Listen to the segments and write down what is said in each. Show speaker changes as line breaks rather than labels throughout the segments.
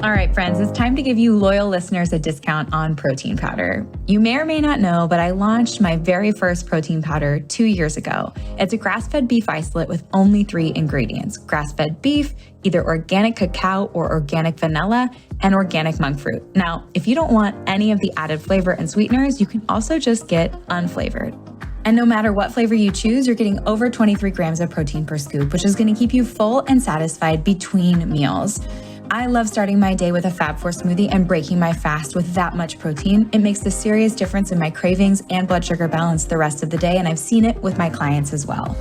All right, friends, it's time to give you loyal listeners a discount on protein powder. You may or may not know, but I launched my very first protein powder 2 years ago. It's a grass-fed beef isolate with only 3 ingredients: grass-fed beef, either organic cacao or organic vanilla, and organic monk fruit. Now, if you don't want any of the added flavor and sweeteners, you can also just get unflavored. And no matter what flavor you choose, you're getting over 23 grams of protein per scoop, which is going to keep you full and satisfied between meals. I love starting my day with a Fab4 smoothie and breaking my fast with that much protein. It makes a serious difference in my cravings and blood sugar balance the rest of the day, and I've seen it with my clients as well.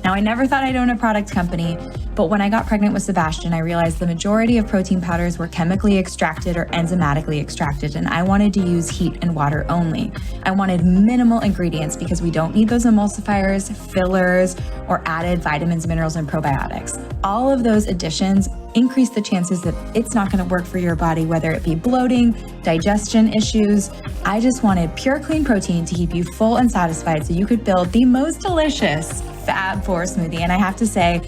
Now, I never thought I'd own a product company, but when I got pregnant with Sebastian, I realized the majority of protein powders were chemically extracted or enzymatically extracted, and I wanted to use heat and water only. I wanted minimal ingredients because we don't need those emulsifiers, fillers, or added vitamins, minerals, and probiotics. All of those additions increase the chances that it's not going to work for your body, whether it be bloating, digestion issues. I just wanted pure, clean protein to keep you full and satisfied so you could build the most delicious Fab4 smoothie. And I have to say,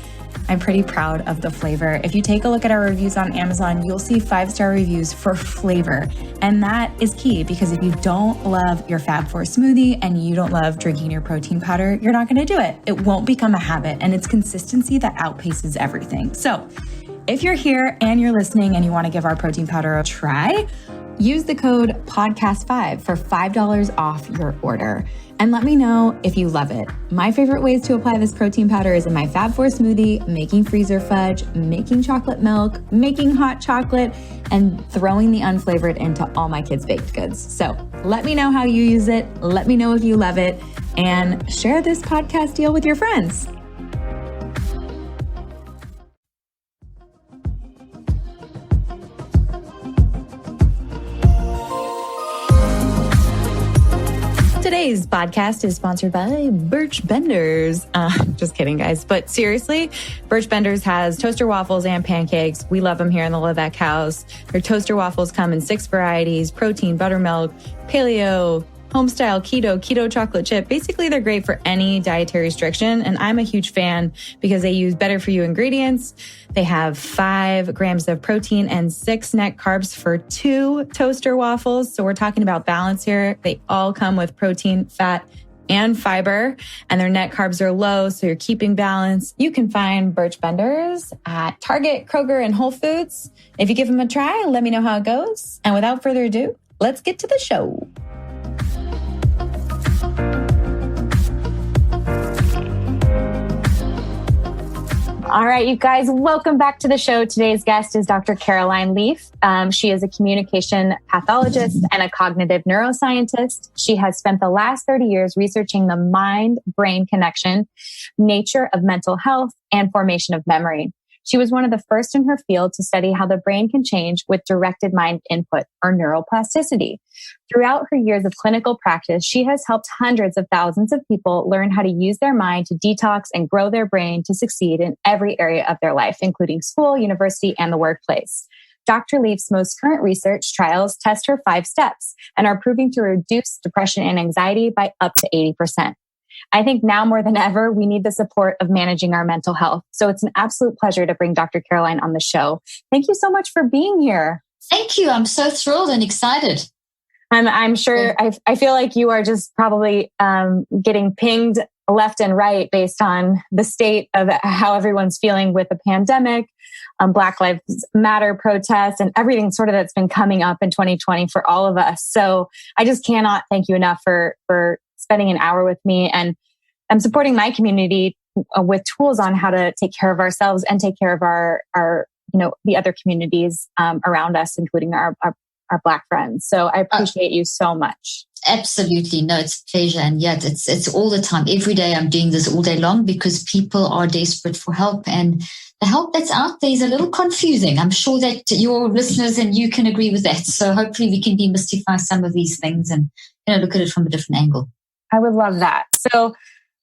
I'm pretty proud of the flavor. If you take a look at our reviews on Amazon, you'll see 5-star reviews for flavor. And that is key, because if you don't love your Fab4 smoothie and you don't love drinking your protein powder, you're not going to do it. It won't become a habit, and it's consistency that outpaces everything. So if you're here and you're listening and you want to give our protein powder a try, use the code podcast5 for $5 off your order. And let me know if you love it. My favorite ways to apply this protein powder is in my Fab4 smoothie, making freezer fudge, making chocolate milk, making hot chocolate, and throwing the unflavored into all my kids' baked goods. So let me know how you use it. Let me know if you love it, and share this podcast deal with your friends. Today's podcast is sponsored by Birch Benders. Just kidding, guys. But seriously, Birch Benders has toaster waffles and pancakes. We love them here in the Levesque house. Their toaster waffles come in 6 varieties: protein, buttermilk, paleo, homestyle, keto chocolate chip. Basically, they're great for any dietary restriction. And I'm a huge fan because they use better for you ingredients. They have 5 grams of protein and 6 net carbs for 2 toaster waffles. So we're talking about balance here. They all come with protein, fat, and fiber, and their net carbs are low, so you're keeping balance. You can find Birch Benders at Target, Kroger, and Whole Foods. If you give them a try, let me know how it goes. And without further ado, let's get to the show. All right, you guys, welcome back to the show. Today's guest is Dr. Caroline Leaf. She is a communication pathologist and a cognitive neuroscientist. She has spent the last 30 years researching the mind-brain connection, nature of mental health, and formation of memory. She was one of the first in her field to study how the brain can change with directed mind input, or neuroplasticity. Throughout her years of clinical practice, she has helped hundreds of thousands of people learn how to use their mind to detox and grow their brain to succeed in every area of their life, including school, university, and the workplace. Dr. Leaf's most current research trials test her 5 steps and are proving to reduce depression and anxiety by up to 80%. I think now more than ever, we need the support of managing our mental health. So it's an absolute pleasure to bring Dr. Caroline on the show. Thank you so much for being here.
Thank you. I'm so thrilled and excited.
I'm sure, I feel like you are just probably getting pinged left and right based on the state of how everyone's feeling with the pandemic, Black Lives Matter protests, and everything sort of that's been coming up in 2020 for all of us. So I just cannot thank you enough for spending an hour with me, and I'm supporting my community with tools on how to take care of ourselves and take care of our the other communities around us, including our Black friends. So I appreciate you so much.
Absolutely. No, it's a pleasure. And yet it's all the time. Every day I'm doing this all day long because people are desperate for help, and the help that's out there is a little confusing. I'm sure that your listeners and you can agree with that. So hopefully we can demystify some of these things and look at it from a different angle.
I would love that. So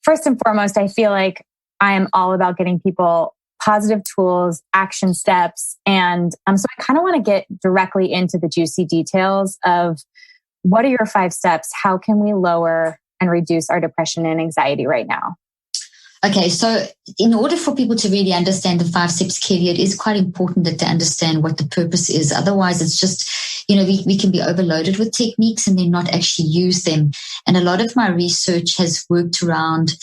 first and foremost, I feel like I am all about getting people positive tools, action steps. And so I kind of want to get directly into the juicy details of what are your 5 steps? How can we lower and reduce our depression and anxiety right now?
Okay, so in order for people to really understand the 5 steps clearly, it is quite important that they understand what the purpose is. Otherwise, it's just, we can be overloaded with techniques and then not actually use them. And a lot of my research has worked around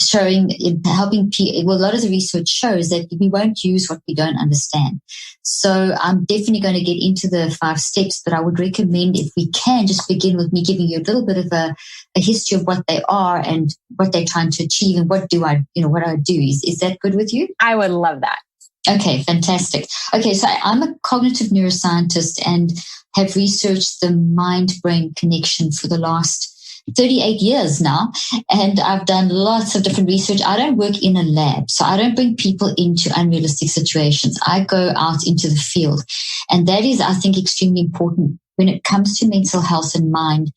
helping people. Well, a lot of the research shows that we won't use what we don't understand. So I'm definitely going to get into the 5 steps, but I would recommend, if we can, just begin with me giving you a little bit of a history of what they are and what they're trying to achieve and what I do. Is that good with you?
I would love that.
Okay, fantastic. Okay, so I'm a cognitive neuroscientist and have researched the mind-brain connection for the last 38 years now, and I've done lots of different research. I don't work in a lab, so I don't bring people into unrealistic situations. I go out into the field, and that is, I think, extremely important when it comes to mental health and mind.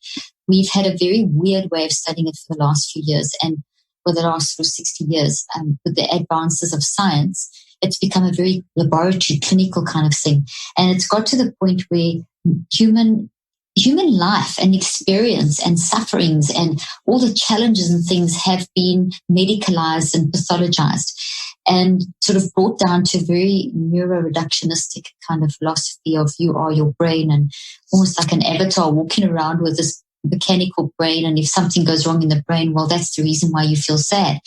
We've had a very weird way of studying it for the last few years, and for the last sort of 60 years, with the advances of science, it's become a very laboratory, clinical kind of thing, and it's got to the point where human life and experience and sufferings and all the challenges and things have been medicalized and pathologized and sort of brought down to a very neuroreductionistic kind of philosophy of you are your brain, and almost like an avatar walking around with this mechanical brain. And if something goes wrong in the brain, well, that's the reason why you feel sad.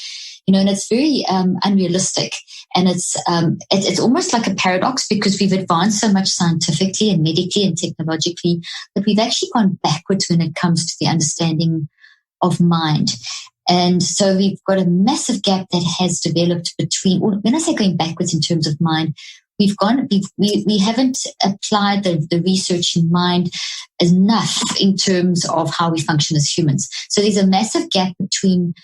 And it's very unrealistic. And it's almost like a paradox, because we've advanced so much scientifically and medically and technologically that we've actually gone backwards when it comes to the understanding of mind. And so we've got a massive gap that has developed between, when I say going backwards in terms of mind, we haven't applied the research in mind enough in terms of how we function as humans. So there's a massive gap between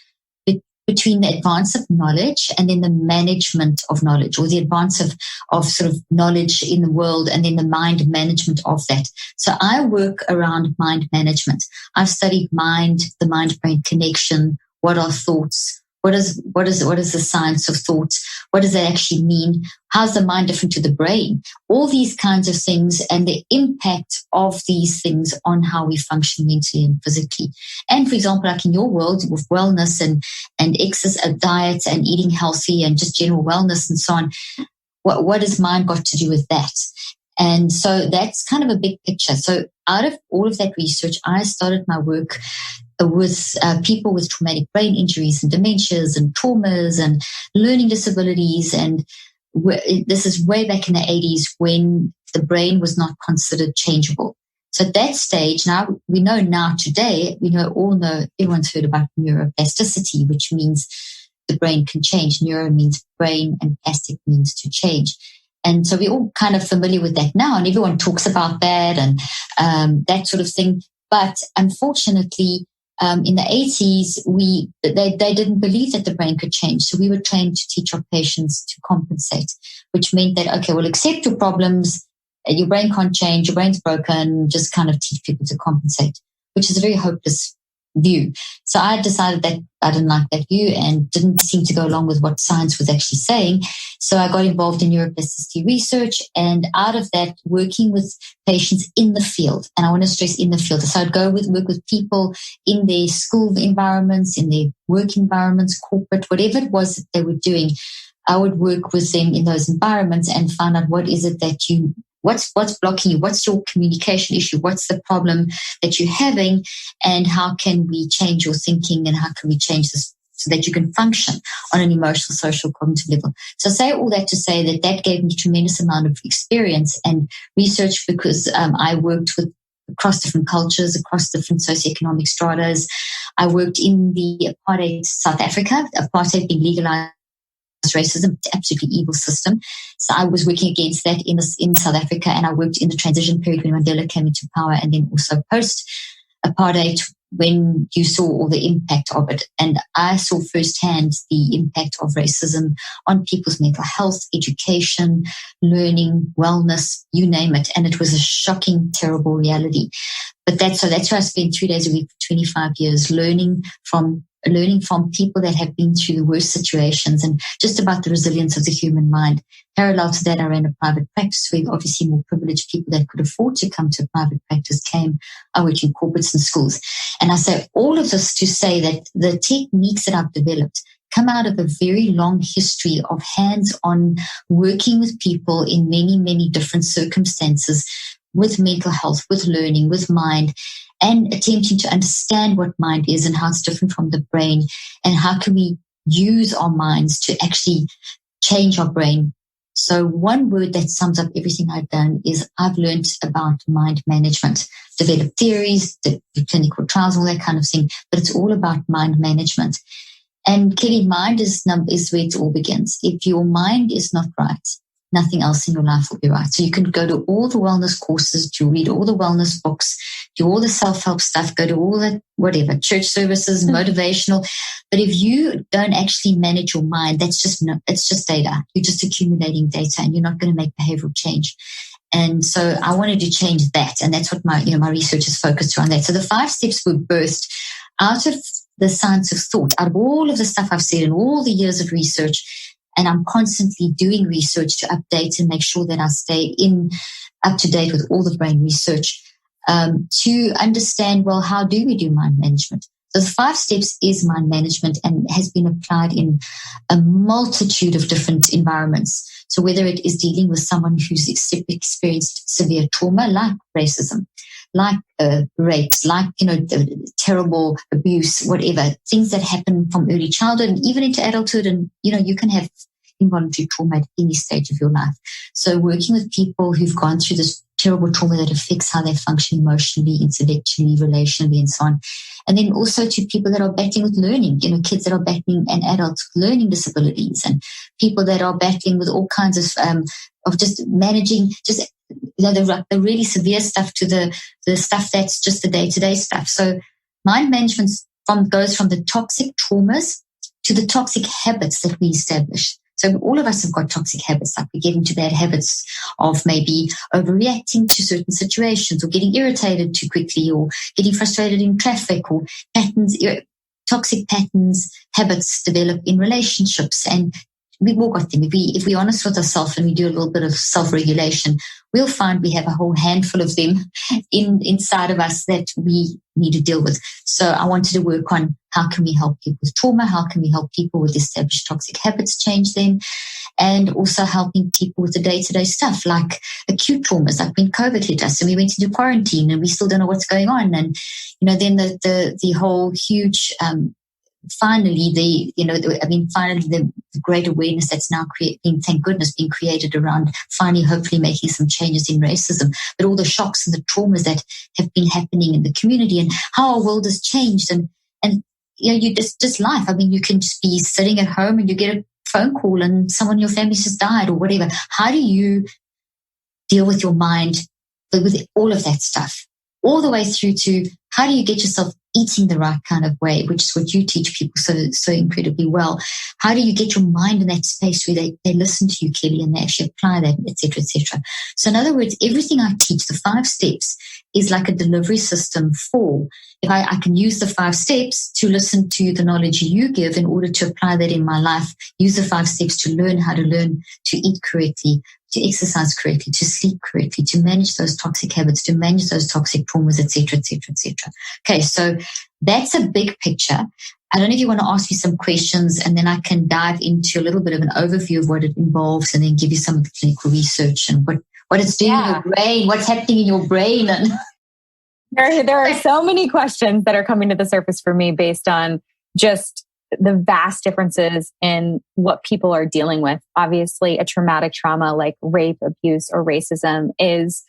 the advance of knowledge and then the management of knowledge, or the advance of sort of knowledge in the world and then the mind management of that. So I work around mind management. I've studied the mind-brain connection. What are thoughts? What is the science of thoughts? What does that actually mean? How's the mind different to the brain? All these kinds of things and the impact of these things on how we function mentally and physically. And for example, like in your world with wellness and exercise, diet and eating healthy and just general wellness and so on, what has mind got to do with that? And so that's kind of a big picture. So out of all of that research, I started my work with people with traumatic brain injuries and dementias and traumas and learning disabilities. And this is way back in the 80s when the brain was not considered changeable. So at that stage, today, everyone's heard about neuroplasticity, which means the brain can change. Neuro means brain and plastic means to change. And so we're all kind of familiar with that now, and everyone talks about that and that sort of thing. But unfortunately, in the 80s, they didn't believe that the brain could change. So we were trained to teach our patients to compensate, which meant that, okay, we'll accept your problems. Your brain can't change. Your brain's broken. Just kind of teach people to compensate, which is a very hopeless view. So I decided that I didn't like that view and didn't seem to go along with what science was actually saying. So I got involved in neuroplasticity research, and out of that, working with patients in the field. And I want to stress in the field. So I'd work with people in their school environments, in their work environments, corporate, whatever it was that they were doing. I would work with them in those environments and find out what is it that what's blocking you? What's your communication issue? What's the problem that you're having? And how can we change your thinking, and how can we change this so that you can function on an emotional, social, cognitive level? So I say all that to say that gave me a tremendous amount of experience and research, because I worked across different cultures, across different socioeconomic stratas. I worked in the apartheid South Africa, apartheid being legalized racism, absolutely evil system. So I was working against that in South Africa, and I worked in the transition period when Mandela came into power, and then also post-apartheid when you saw all the impact of it. And I saw firsthand the impact of racism on people's mental health, education, learning, wellness, you name it. And it was a shocking, terrible reality. But that's why I spent 3 days a week for 25 years learning from people that have been through the worst situations and just about the resilience of the human mind. Parallel to that, I ran a private practice where obviously more privileged people that could afford to come to private practice came. I worked in corporates and schools. And I say all of this to say that the techniques that I've developed come out of a very long history of hands-on working with people in many, many different circumstances with mental health, with learning, with mind, and attempting to understand what mind is and how it's different from the brain, and how can we use our minds to actually change our brain. So one word that sums up everything I've done is I've learned about mind management, developed theories, the clinical trials, all that kind of thing, but it's all about mind management. And Kelly, mind is where it all begins. If your mind is not right, nothing else in your life will be right. So you can go to all the wellness courses, to read all the wellness books, do all the self-help stuff, go to all the whatever, church services, motivational. But if you don't actually manage your mind, it's just data. You're just accumulating data and you're not going to make behavioral change. And so I wanted to change that. And that's what my research is focused on that. So the 5 steps were birthed out of the science of thought, out of all of the stuff I've said and all the years of research. And I'm constantly doing research to update and make sure that I stay up to date with all the brain research, to understand, well, how do we do mind management? So the 5 steps is mind management and has been applied in a multitude of different environments. So whether it is dealing with someone who's experienced severe trauma, like racism, like rapes, like, terrible abuse, whatever, things that happen from early childhood and even into adulthood. And, you can have involuntary trauma at any stage of your life. So working with people who've gone through this terrible trauma that affects how they function emotionally, intellectually, relationally, and so on. And then also to people that are battling with learning, kids that are battling and adults with learning disabilities, and people that are battling with all kinds of just managing, just the really severe stuff to the stuff that's just the day-to-day stuff. So mind management goes from the toxic traumas to the toxic habits that we establish. So all of us have got toxic habits, like we get into bad habits of maybe overreacting to certain situations, or getting irritated too quickly, or getting frustrated in traffic, or patterns, toxic patterns, habits develop in relationships. And we've all got them. If we're honest with ourselves and we do a little bit of self-regulation, we'll find we have a whole handful of them inside of us that we need to deal with. So I wanted to work on how can we help people with trauma, how can we help people with established toxic habits, change them, and also helping people with the day-to-day stuff like acute traumas, like when COVID hit us and we went into quarantine and we still don't know what's going on. And, then the whole huge, finally, the great awareness that's now creating, thank goodness, being created around finally, hopefully making some changes in racism, but all the shocks and the traumas that have been happening in the community and how our world has changed. And you just life. You can just be sitting at home and you get a phone call and someone in your family's just died or whatever. How do you deal with your mind with all of that stuff? All the way through to how do you get yourself eating the right kind of way, which is what you teach people so incredibly well. How do you get your mind in that space where they listen to you, Kelly, and they actually apply that, et cetera, et cetera. So in other words, everything I teach, the 5 steps, is like a delivery system for, if I can use the 5 steps to listen to the knowledge you give in order to apply that in my life, use the 5 steps to learn how to learn to eat correctly, to exercise correctly, to sleep correctly, to manage those toxic habits, to manage those toxic traumas, et cetera, et cetera, et cetera. Okay, so that's a big picture. I don't know if you want to ask me some questions and then I can dive into a little bit of an overview of what it involves and then give you some of the clinical research and what it's doing in your brain, what's happening in your brain. And
there are so many questions that are coming to the surface for me based on just the vast differences in what people are dealing with. Obviously, a traumatic trauma like rape, abuse, or racism is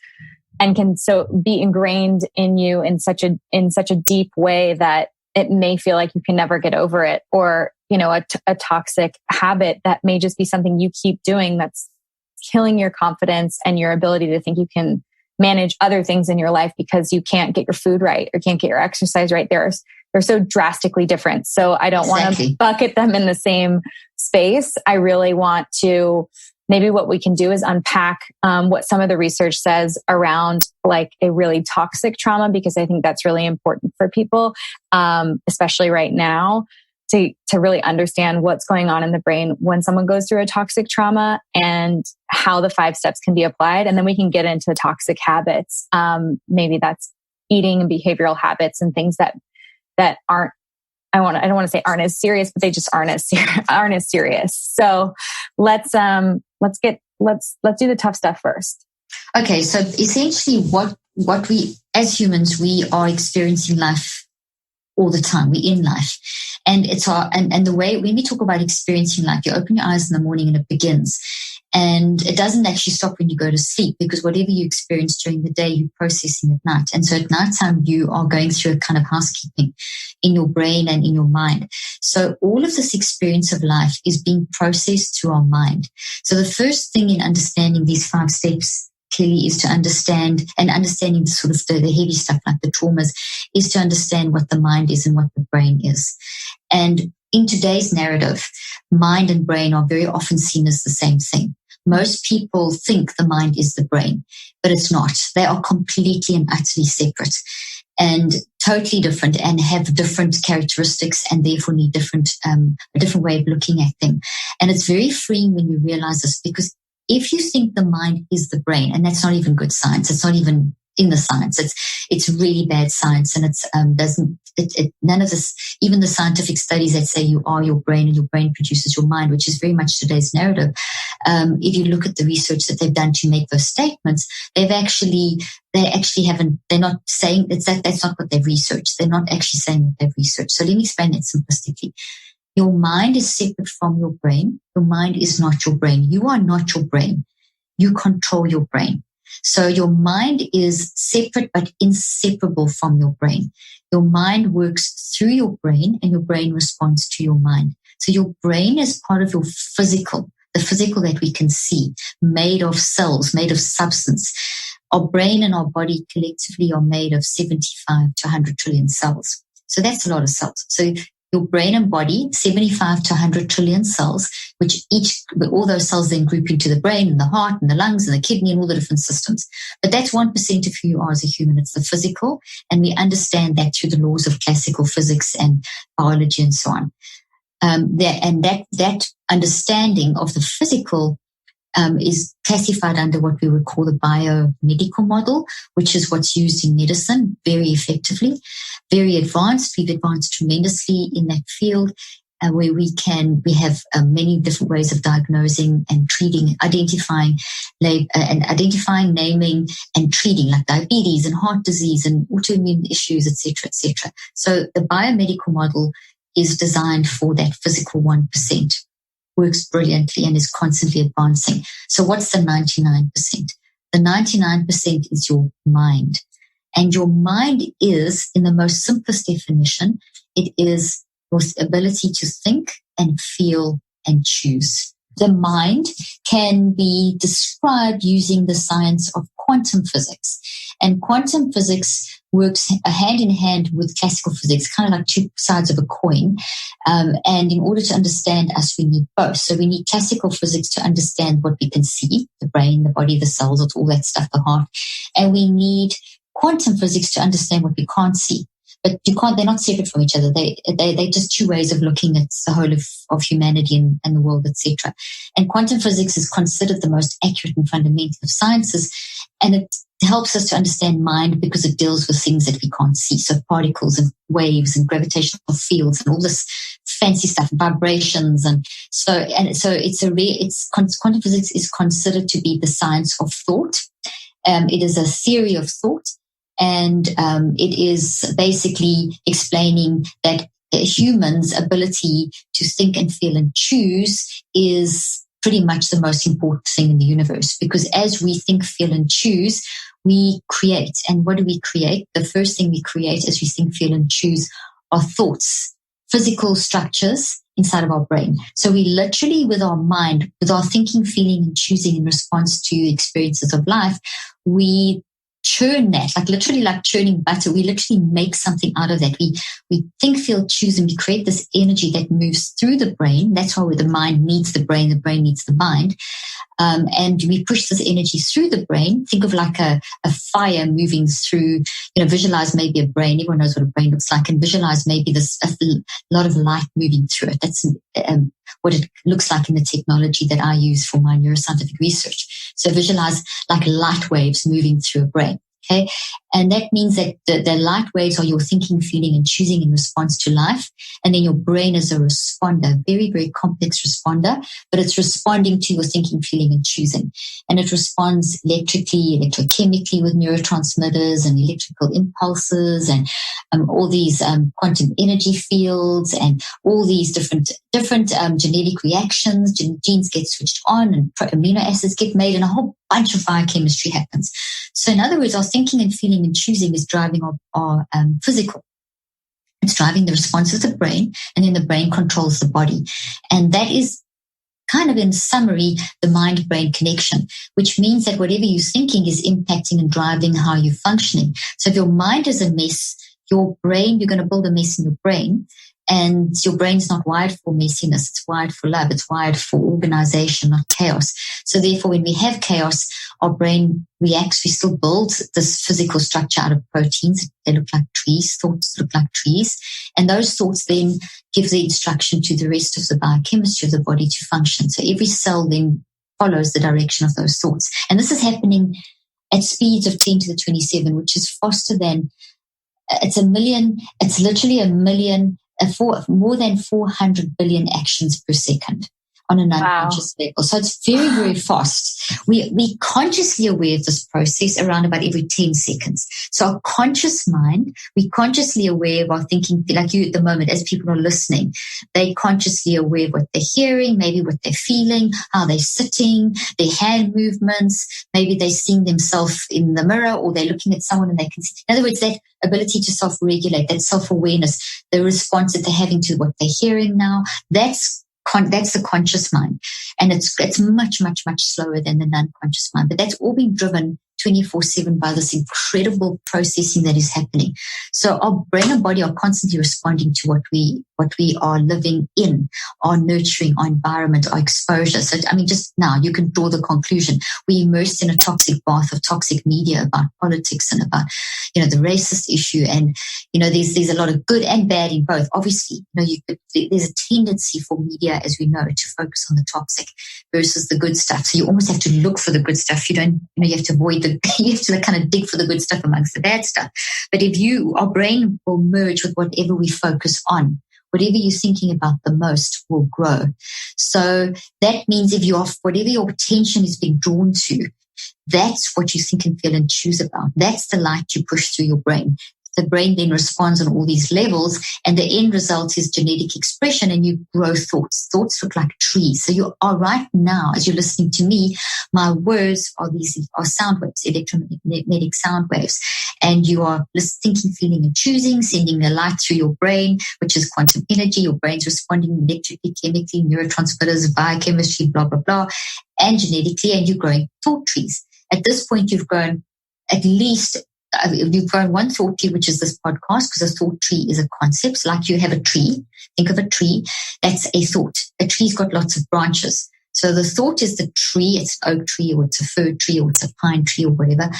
and can so be ingrained in you in such a deep way that it may feel like you can never get over it, or a toxic habit that may just be something you keep doing that's killing your confidence and your ability to think you can manage other things in your life because you can't get your food right or can't get your exercise right. They're so drastically different. So I don't want to bucket them in the same space. I really want to, maybe what we can do is unpack what some of the research says around like a really toxic trauma, because I think that's really important for people, especially right now, to really understand what's going on in the brain when someone goes through a toxic trauma and how the 5 steps can be applied. And then we can get into toxic habits. Maybe that's eating and behavioral habits and things that aren't
I don't want to say aren't as serious, but they just aren't as serious. So let's do the tough stuff first.
Okay, so essentially what we as humans, we are experiencing life all the time. We're in life. And it's and the way when we talk about experiencing life, you open your eyes in the morning and it begins. And it doesn't actually stop when you go to sleep, because whatever you experience during the day, you're processing at night. And so at nighttime, you are going through a kind of housekeeping in your brain and in your mind. So all of this experience of life is being processed through our mind. So the first thing in understanding these 5 steps clearly is to understanding sort of the heavy stuff like the traumas, is to understand what the mind is and what the brain is. And in today's narrative, mind and brain are very often seen as the same thing. Most people think the mind is the brain, but it's not. They are completely and utterly separate and totally different, and have different characteristics, and therefore need a different way of looking at them. And it's very freeing when you realize this, because if you think the mind is the brain, and that's not even good science, it's not even in the science, it's really bad science, and none of this, even the scientific studies that say you are your brain and your brain produces your mind, which is very much today's narrative. If you look at the research that they've done to make those statements, they're not saying that's not what they've researched. They're not actually saying what they've researched. So let me explain it simplistically. Your mind is separate from your brain. Your mind is not your brain. You are not your brain. You control your brain. So your mind is separate but inseparable from your brain. Your mind works through your brain, and your brain responds to your mind. So your brain is part of your physical, the physical that we can see, made of cells, made of substance. Our brain and our body collectively are made of 75 to 100 trillion cells. So that's a lot of cells. So your brain and body, 75 to 100 trillion cells, all those cells then group into the brain and the heart and the lungs and the kidney and all the different systems. But that's 1% of who you are as a human. It's the physical. And we understand that through the laws of classical physics and biology and so on. That understanding of the physical is classified under what we would call the biomedical model, which is what's used in medicine very effectively, very advanced. We've advanced tremendously in that field, where we have many different ways of diagnosing and treating, identifying, naming and treating, like diabetes and heart disease and autoimmune issues, etc., etc. So the biomedical model is designed for that physical 1%. Works brilliantly and is constantly advancing. So what's the 99%? The 99% is your mind. And your mind is, in the most simplest definition, it is your ability to think and feel and choose. The mind can be described using the science of quantum physics. And quantum physics works hand in hand with classical physics, kind of like 2 sides of a coin. And in order to understand us, we need both. So we need classical physics to understand what we can see, the brain, the body, the cells, all that stuff, the heart. And we need quantum physics to understand what we can't see. But they're not separate from each other. They're just 2 ways of looking at the whole of humanity and the world, etc. And quantum physics is considered the most accurate and fundamental of sciences. And it helps us to understand mind because it deals with things that we can't see. So particles and waves and gravitational fields and all this fancy stuff, vibrations. And so quantum physics is considered to be the science of thought. It is a theory of thought. And it is basically explaining that a human's ability to think and feel and choose is pretty much the most important thing in the universe. Because as we think, feel, and choose, we create. And what do we create? The first thing we create as we think, feel, and choose are thoughts, physical structures inside of our brain. So we literally, with our mind, with our thinking, feeling, and choosing in response to experiences of life, we churn that, literally like churning butter. We literally make something out of that. We think, feel, choose, and we create this energy that moves through the brain. That's why the mind needs the brain needs the mind. And we push this energy through the brain. Think of like a fire moving through, visualize maybe a brain. Everyone knows what a brain looks like, and visualize maybe a lot of light moving through it. That's what it looks like in the technology that I use for my neuroscientific research. So visualize like light waves moving through a brain. Okay. And that means that the light waves are your thinking, feeling, and choosing in response to life. And then your brain is a responder, very, very complex responder, but it's responding to your thinking, feeling, and choosing. And it responds electrically, electrochemically with neurotransmitters and electrical impulses and all these quantum energy fields and all these different genetic reactions. Genes get switched on and amino acids get made and a whole bunch of biochemistry happens. So in other words, our thinking and feeling and choosing is driving our physical. It's driving the response of the brain, and then the brain controls the body. And that is kind of in summary, the mind-brain connection, which means that whatever you're thinking is impacting and driving how you're functioning. So if your mind is a mess, your brain, you're going to build a mess in your brain. And your brain's not wired for messiness. It's wired for love. It's wired for organization, not chaos. So therefore, when we have chaos, our brain reacts. We still build this physical structure out of proteins. They look like trees. Thoughts look like trees. And those thoughts then give the instruction to the rest of the biochemistry of the body to function. So every cell then follows the direction of those thoughts. And this is happening at speeds of 10 to the 27, which is faster than, it's literally a million, more than 400 billion actions per second on an unconscious level. So it's very, very fast. We consciously aware of this process around about every 10 seconds. So our conscious mind, we consciously aware of our thinking, like you at the moment, as people are listening, they consciously aware of what they're hearing, maybe what they're feeling, how they're sitting, their hand movements, maybe they're seeing themselves in the mirror or they're looking at someone and they can see. In other words, that ability to self-regulate, that self-awareness, the response that they're having to what they're hearing now, that's the conscious mind. And it's much, much, much slower than the non-conscious mind. But that's all being driven 24/7 by this incredible processing that is happening. So our brain and body are constantly responding to what we are living in, our nurturing, our environment, our exposure. So, I mean, just now you can draw the conclusion. We're immersed in a toxic bath of toxic media about politics and about, the racist issue. And, there's a lot of good and bad in both. Obviously, there's a tendency for media, as we know, to focus on the toxic versus the good stuff. So you almost have to look for the good stuff. You have to avoid you have to kind of dig for the good stuff amongst the bad stuff. But our brain will merge with whatever we focus on. Whatever you're thinking about the most will grow. So that means whatever your attention is being drawn to, that's what you think and feel and choose about. That's the light you push through your brain. The brain then responds on all these levels, and the end result is genetic expression, and you grow thoughts. Thoughts look like trees. So you are right now, as you're listening to me, my words are sound waves, electromagnetic sound waves, and you are thinking, feeling, and choosing, sending the light through your brain, which is quantum energy. Your brain's responding electrically, chemically, neurotransmitters, biochemistry, blah, blah, blah, and genetically, and you're growing thought trees. At this point, you've grown you've grown one thought tree, which is this podcast, because a thought tree is a concept. So like you have a tree, think of a tree, that's a thought. A tree's got lots of branches. So the thought is the tree, it's an oak tree or it's a fir tree or it's a pine tree or whatever.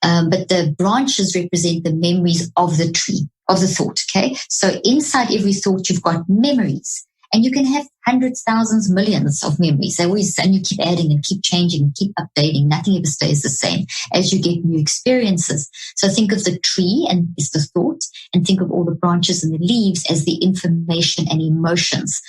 But the branches represent the memories of the tree, of the thought, okay? So inside every thought, you've got memories. And you can have hundreds, thousands, millions of memories. And you keep adding and keep changing and keep updating. Nothing ever stays the same as you get new experiences. So think of the tree and is the thought, and think of all the branches and the leaves as the information and emotions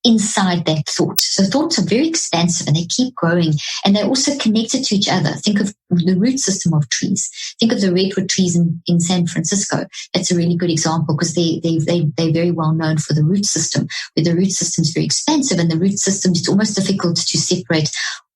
inside that thought. So thoughts are very expansive and they keep growing, and they're also connected to each other. Think of the root system of trees. Think of the redwood trees in San Francisco. That's a really good example because they're very well known for the root system, where the root system is very expansive, and the root system is almost difficult to separate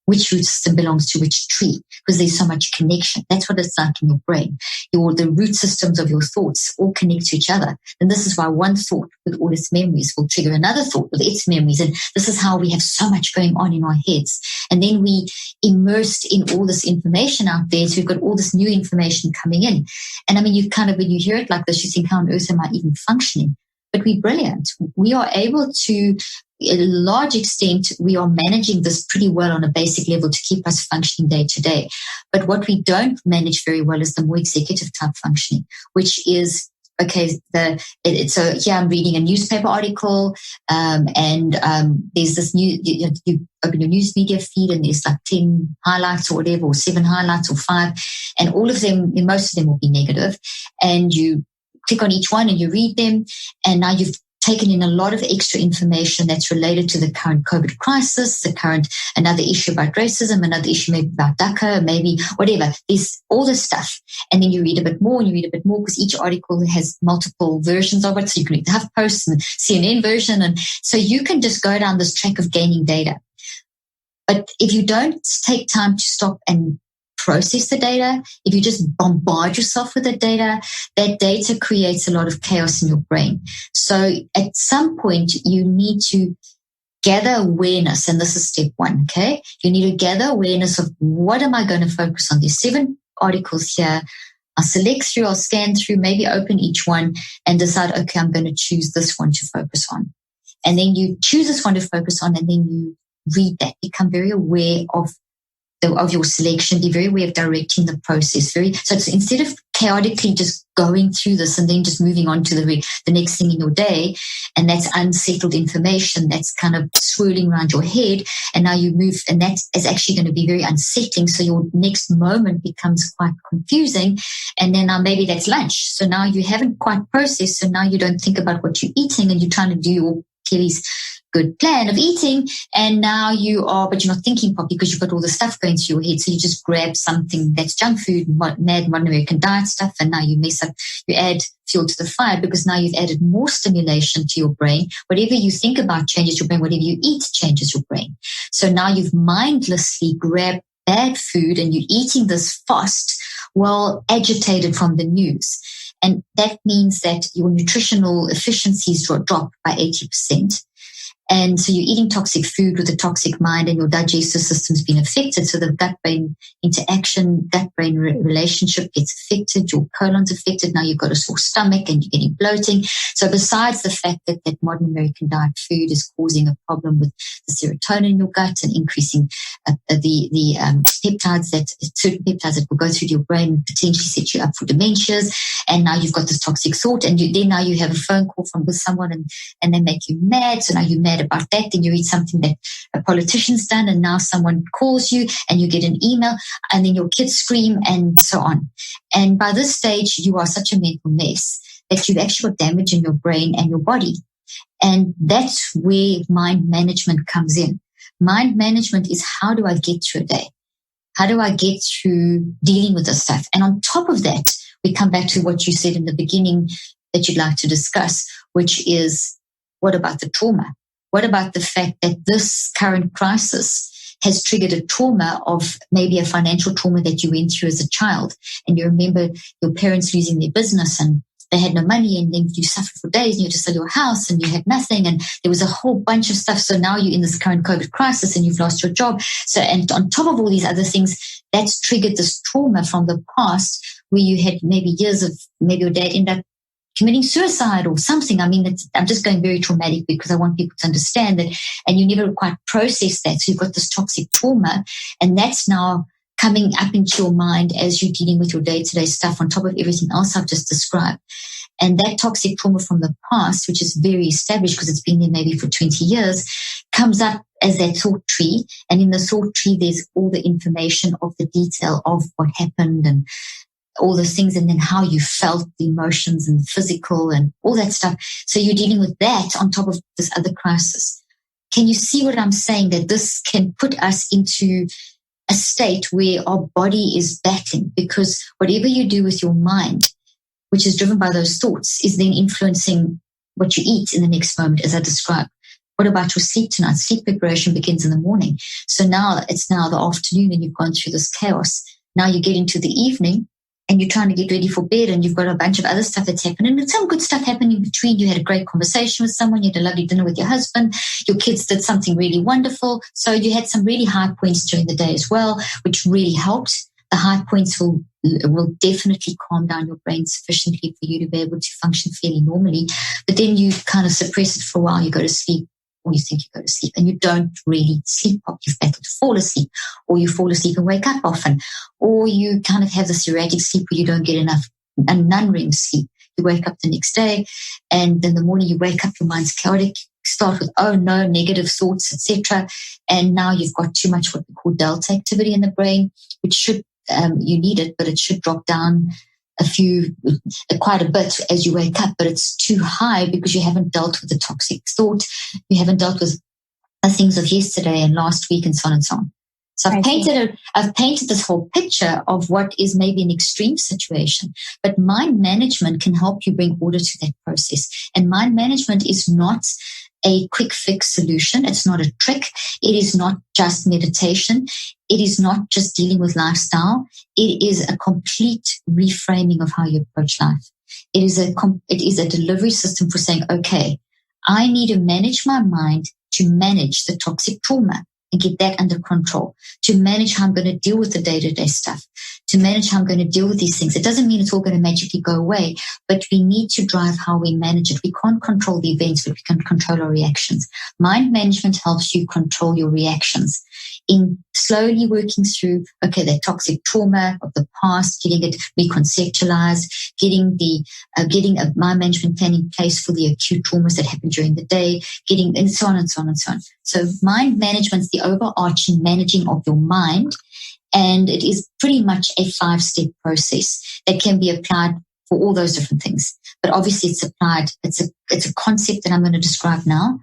which root system belongs to which tree because there's so much connection. That's what it's like in your brain. The root systems of your thoughts all connect to each other. And this is why one thought with all its memories will trigger another thought with its memories. And this is how we have so much going on in our heads. And then we immersed in all this information out there. So we've got all this new information coming in. And I mean, when you hear it like this, you think, how on earth am I even functioning? But we're brilliant. We are able to, a large extent, we are managing this pretty well on a basic level to keep us functioning day to day. But what we don't manage very well is the more executive type functioning, which is okay, so here I'm reading a newspaper article, and there's this you open your news media feed, and there's like 10 highlights or whatever, or 7 highlights or 5, and all of them, most of them will be negative, and you click on each one and you read them, and now you've taken in a lot of extra information that's related to the current COVID crisis, another issue about racism, another issue maybe about DACA, maybe whatever. There's all this stuff. And then you read a bit more and you read a bit more, because each article has multiple versions of it. So you can read the HuffPost and CNN version. And so you can just go down this track of gaining data. But if you don't take time to stop and process the data, if you just bombard yourself with the data, that data creates a lot of chaos in your brain. So at some point, you need to gather awareness, and this is step 1, okay? You need to gather awareness of, what am I going to focus on? There's 7 articles here. I'll select through, I'll scan through, maybe open each one and decide, okay, I'm going to choose this one to focus on. And then you choose this one to focus on, and then you read that. Become very aware of your selection, be very aware of directing the process. So it's, instead of chaotically just going through this and then just moving on to the next thing in your day, and that's unsettled information that's kind of swirling around your head, and now you move, and that is actually going to be very unsettling. So your next moment becomes quite confusing, and then now maybe that's lunch. So now you haven't quite processed, so now you don't think about what you're eating, and you're trying to do your Kelly's good plan of eating, and now but you're not thinking properly because you've got all the stuff going through your head. So you just grab something that's junk food, mad modern American diet stuff, and now you mess up, you add fuel to the fire, because now you've added more stimulation to your brain. Whatever you think about changes your brain, whatever you eat changes your brain. So now you've mindlessly grabbed bad food, and you're eating this fast while agitated from the news. And that means that your nutritional efficiencies drop by 80%. And so you're eating toxic food with a toxic mind, and your digestive system's been affected. So the gut-brain interaction, gut-brain relationship gets affected. Your colon's affected. Now you've got a sore stomach and you're getting bloating. So besides the fact that modern American diet food is causing a problem with the serotonin in your gut and increasing the peptides, certain peptides that will go through your brain and potentially set you up for dementias. And now you've got this toxic thought, and now you have a phone call with someone, and they make you mad. So now you're mad about that. Then you read something that a politician's done, and now someone calls you, and you get an email, and then your kids scream, and so on. And by this stage, you are such a mental mess that you've actually got damage in your brain and your body. And that's where mind management comes in. Mind management is, how do I get through a day? How do I get through dealing with this stuff? And on top of that, we come back to what you said in the beginning that you'd like to discuss, which is, what about the trauma? What about the fact that this current crisis has triggered a trauma of maybe a financial trauma that you went through as a child? And you remember your parents losing their business, and they had no money, and then you suffered for days, and you had to sell your house, and you had nothing, and there was a whole bunch of stuff. So now you're in this current COVID crisis, and you've lost your job. So, and on top of all these other things, that's triggered this trauma from the past, where you had maybe years of, maybe your dad ended up committing suicide or something. I mean, I'm just going very traumatic because I want people to understand that, and you never quite process that. So you've got this toxic trauma, and that's now coming up into your mind as you're dealing with your day-to-day stuff on top of everything else I've just described. And that toxic trauma from the past, which is very established because it's been there maybe for 20 years, comes up as that thought tree. And in the thought tree, there's all the information of the detail of what happened and all those things, and then how you felt, the emotions and the physical and all that stuff. So you're dealing with that on top of this other crisis. Can you see what I'm saying? That this can put us into a state where our body is battling, because whatever you do with your mind, which is driven by those thoughts, is then influencing what you eat in the next moment, as I described. What about your sleep tonight? Sleep preparation begins in the morning. So now it's now the afternoon, and you've gone through this chaos. Now you get into the evening, and you're trying to get ready for bed, and you've got a bunch of other stuff that's happening, and some good stuff happening in between. You had a great conversation with someone, you had a lovely dinner with your husband, your kids did something really wonderful. So you had some really high points during the day as well, which really helped. The high points will definitely calm down your brain sufficiently for you to be able to function fairly normally. But then you kind of suppress it for a while, you go to sleep, or you think you go to sleep, and you don't really sleep properly. You've battled to fall asleep, or you fall asleep and wake up often, or you kind of have this erratic sleep where you don't get enough non-REM sleep. You wake up the next day, and in the morning you wake up, your mind's chaotic. Start with, oh no, negative thoughts, etc. And now you've got too much what we call delta activity in the brain, which should, you need it, but it should drop down quite a bit as you wake up, but it's too high because you haven't dealt with the toxic thought. You haven't dealt with the things of yesterday and last week and so on and so on. So I've painted this whole picture of what is maybe an extreme situation, but mind management can help you bring order to that process. And mind management is not a quick fix solution. It's not a trick. It is not just meditation. It is not just dealing with lifestyle. It is a complete reframing of how you approach life. It is a delivery system for saying, okay, I need to manage my mind to manage the toxic trauma and get that under control, to manage how I'm going to deal with the day-to-day stuff, to manage how I'm going to deal with these things. It doesn't mean it's all going to magically go away, but we need to drive how we manage it. We can't control the events, but we can control our reactions. Mind management helps you control your reactions in slowly working through, okay, that toxic trauma of the past, getting it reconceptualized, getting a mind management plan in place for the acute traumas that happen during the day, and so on and so on and so on. So mind management is the overarching managing of your mind, and it is pretty much a 5-step process that can be applied for all those different things. But obviously it's a concept that I'm going to describe now,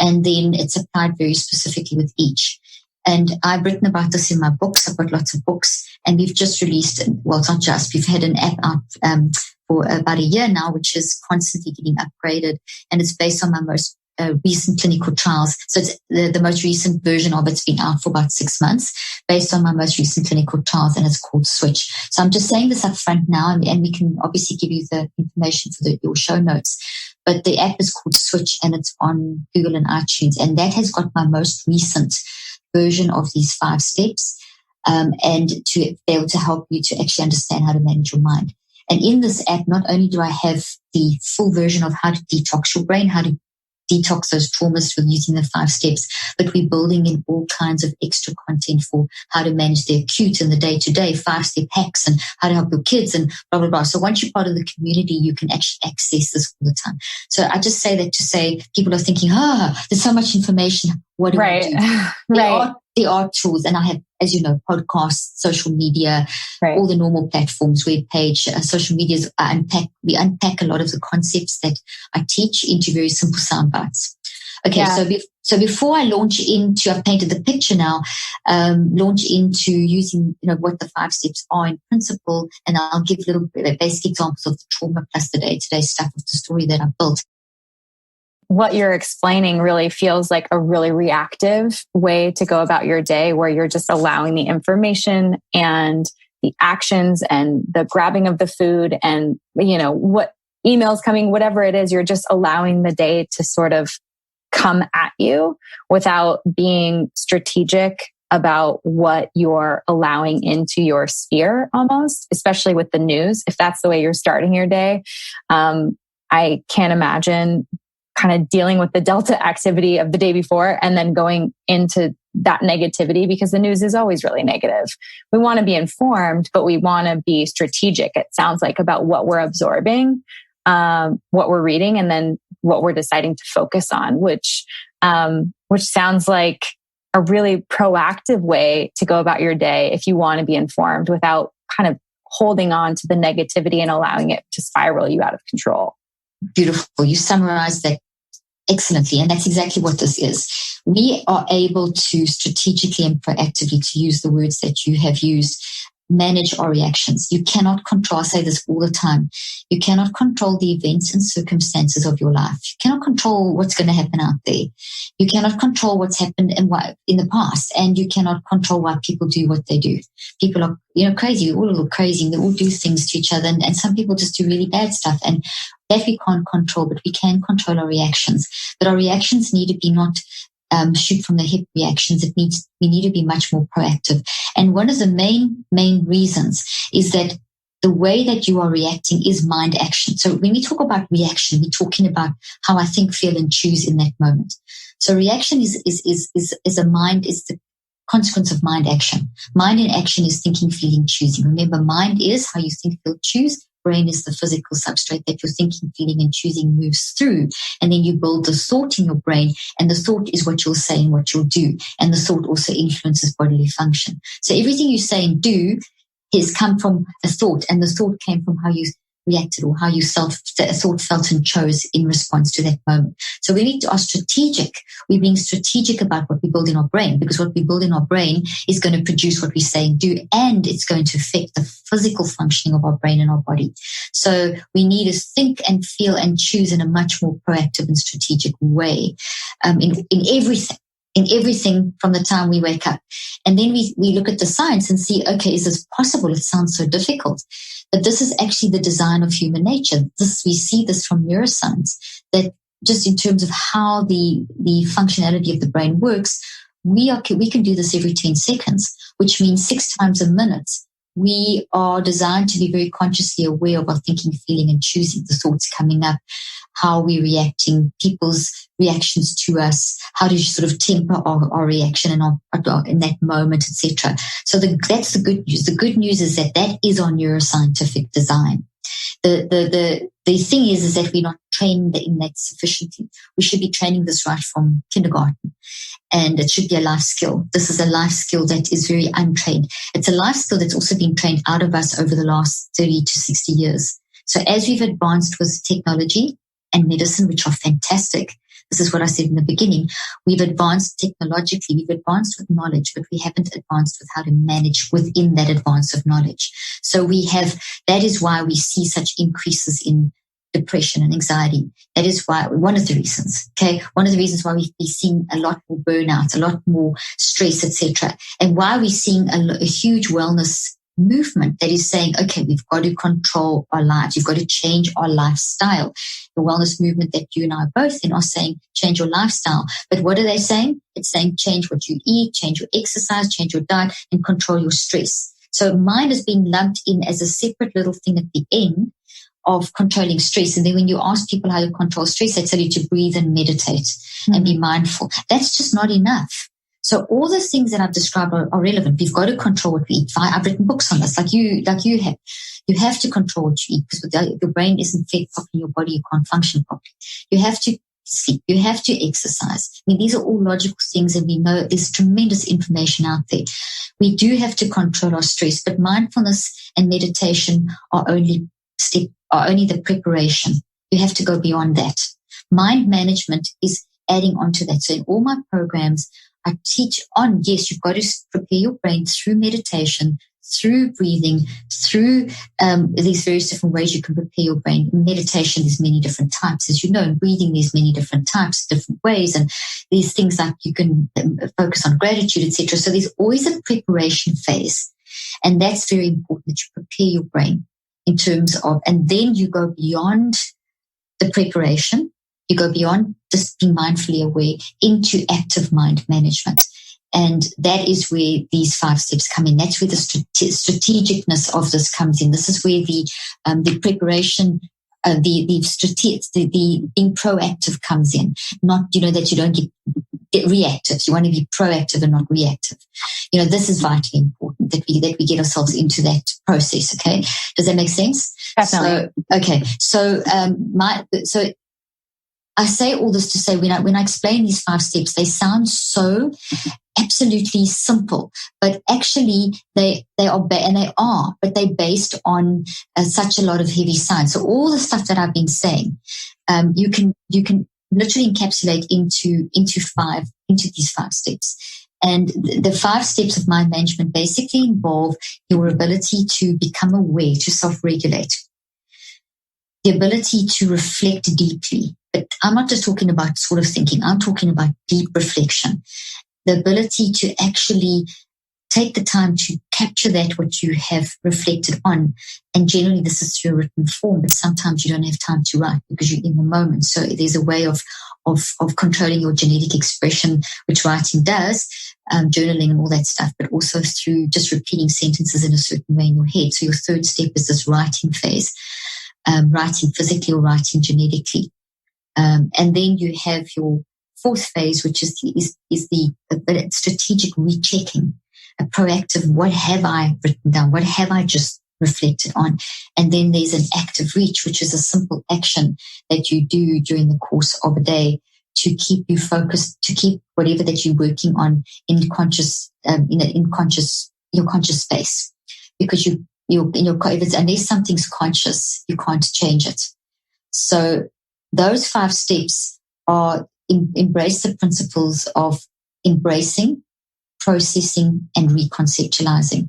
and then it's applied very specifically with each. And I've written about this in my books. I've got lots of books, and we've just released, well, it's not just, we've had an app out for about a year now, which is constantly getting upgraded, and it's based on my most recent clinical trials. So it's the most recent version of it's been out for about 6 months, based on my most recent clinical trials, and it's called Switch. So I'm just saying this up front now, and we can obviously give you the information for your show notes. But the app is called Switch, and it's on Google and iTunes, and that has got my most recent version of these 5 steps, and to be able to help you to actually understand how to manage your mind. And in this app, not only do I have the full version of how to detox your brain, how to detox those traumas with using the 5 steps, but we're building in all kinds of extra content for how to manage the acute and the day-to-day, 5-step hacks, and how to help your kids, and blah, blah, blah. So once you're part of the community, you can actually access this all the time. So I just say that to say people are thinking, there's so much information. What do I do? There are tools, and I have, as you know, podcasts, social media, all the normal platforms, web page, social medias. We unpack a lot of the concepts that I teach into very simple sound bites. Okay, so before I launch into, I've painted the picture now, launch into using, what the 5 steps are in principle, and I'll give little basic examples of the trauma plus the day-to-day stuff of the story that I've built.
What you're explaining really feels like a really reactive way to go about your day, where you're just allowing the information and the actions and the grabbing of the food and, what emails coming, whatever it is, you're just allowing the day to sort of come at you without being strategic about what you're allowing into your sphere almost, especially with the news. If that's the way you're starting your day, I can't imagine kind of dealing with the delta activity of the day before and then going into that negativity, because the news is always really negative. We want to be informed, but we want to be strategic, it sounds like, about what we're absorbing, what we're reading, and then what we're deciding to focus on, which sounds like a really proactive way to go about your day if you want to be informed without kind of holding on to the negativity and allowing it to spiral you out of control.
Beautiful. You summarized that excellently. And that's exactly what this is. We are able to strategically and proactively, to use the words that you have used, manage our reactions. You cannot control, I say this all the time, you cannot control the events and circumstances of your life. You cannot control what's going to happen out there. You cannot control what's happened in the past, and you cannot control why people do what they do. People are, crazy. We all look crazy. They all do things to each other, and some people just do really bad stuff. And that we can't control, but we can control our reactions. But our reactions need to be not shoot from the hip reactions. We need to be much more proactive. And one of the main reasons is that the way that you are reacting is mind action. So when we talk about reaction, we're talking about how I think, feel, and choose in that moment. So reaction is the consequence of mind action. Mind in action is thinking, feeling, choosing. Remember, mind is how you think, feel, choose. brain is the physical substrate that your thinking, feeling, and choosing moves through. And then you build the thought in your brain, and the thought is what you'll say and what you'll do. And the thought also influences bodily function. So everything you say and do has come from a thought, and the thought came from how you reacted or how you thought, felt, and chose in response to that moment. So when we are strategic, we're being strategic about what we build in our brain, because what we build in our brain is going to produce what we say and do, and it's going to affect the physical functioning of our brain and our body. So we need to think and feel and choose in a much more proactive and strategic way in everything from the time we wake up. And then we look at the science and see, okay, is this possible? It sounds so difficult. But this is actually the design of human nature. We see this from neuroscience, that just in terms of how the functionality of the brain works, we can do this every 10 seconds, which means 6 times a minute. We are designed to be very consciously aware of our thinking, feeling, and choosing, the thoughts coming up, how we're reacting, people's reactions to us, how to sort of temper our reaction in that moment, etc. So that's the good news. The good news is that is our neuroscientific design. The thing is that we're not trained in that sufficiently. We should be training this right from kindergarten, and it should be a life skill. This is a life skill that is very untrained. It's a life skill that's also been trained out of us over the last 30 to 60 years. So as we've advanced with technology and medicine, which are fantastic, this is what I said in the beginning, we've advanced technologically, we've advanced with knowledge, but we haven't advanced with how to manage within that advance of knowledge. So that is why we see such increases in depression and anxiety. That is why, one of the reasons why we've been seeing a lot more burnout, a lot more stress, etc. And why we're seeing a huge wellness movement that is saying, okay, we've got to control our lives. We've got to change our lifestyle. The wellness movement that you and I are both in are saying, change your lifestyle. But what are they saying? It's saying, change what you eat, change your exercise, change your diet, and control your stress. So mind has been lumped in as a separate little thing at the end of controlling stress. And then when you ask people how to control stress, they tell you to breathe and meditate and be mindful. That's just not enough. So all the things that I've described are relevant. We've got to control what we eat. I've written books on this, like you have. You have to control what you eat, because your brain isn't fed properly, your body, you can't function properly. You have to sleep. You have to exercise. I mean, these are all logical things, and we know there's tremendous information out there. We do have to control our stress, but mindfulness and meditation are only the preparation. You have to go beyond that. Mind management is adding on to that. So in all my programs, I teach on, yes, you've got to prepare your brain through meditation, through breathing, through these various different ways you can prepare your brain. In meditation, there's many different types. As you know, in breathing, there's many different types, different ways. And there's things like you can focus on gratitude, etc. So there's always a preparation phase. And that's very important, that you prepare your brain in terms of, and then you go beyond the preparation. You go beyond just being mindfully aware into active mind management. And that is where these 5 steps come in. That's where the strategicness of this comes in. This is where the preparation, the being proactive comes in. Not, that you don't get reactive. You want to be proactive and not reactive. This is vitally important that we get ourselves into that process. Okay. Does that make sense?
Definitely.
So I say all this to say, when I explain these 5 steps, they sound so absolutely simple, but actually they are, but they're based on such a lot of heavy science. So all the stuff that I've been saying, you can literally encapsulate into these 5 steps. And the 5 steps of mind management basically involve your ability to become aware, to self-regulate, the ability to reflect deeply. But I'm not just talking about sort of thinking. I'm talking about deep reflection. The ability to actually take the time to capture that what you have reflected on. And generally this is through a written form, but sometimes you don't have time to write because you're in the moment. So there's a way of controlling your genetic expression, which writing does, journaling and all that stuff, but also through just repeating sentences in a certain way in your head. So your 3rd step is this writing phase, writing physically or writing genetically. And then you have your 4th phase, which is the strategic rechecking, a proactive, what have I written down? What have I just reflected on. And then there's an active reach, which is a simple action that you do during the course of a day to keep you focused, to keep whatever that you're working on in conscious, your conscious space. Because unless something's conscious, you can't change it. So those 5 steps are embrace the principles of embracing, processing, and reconceptualizing.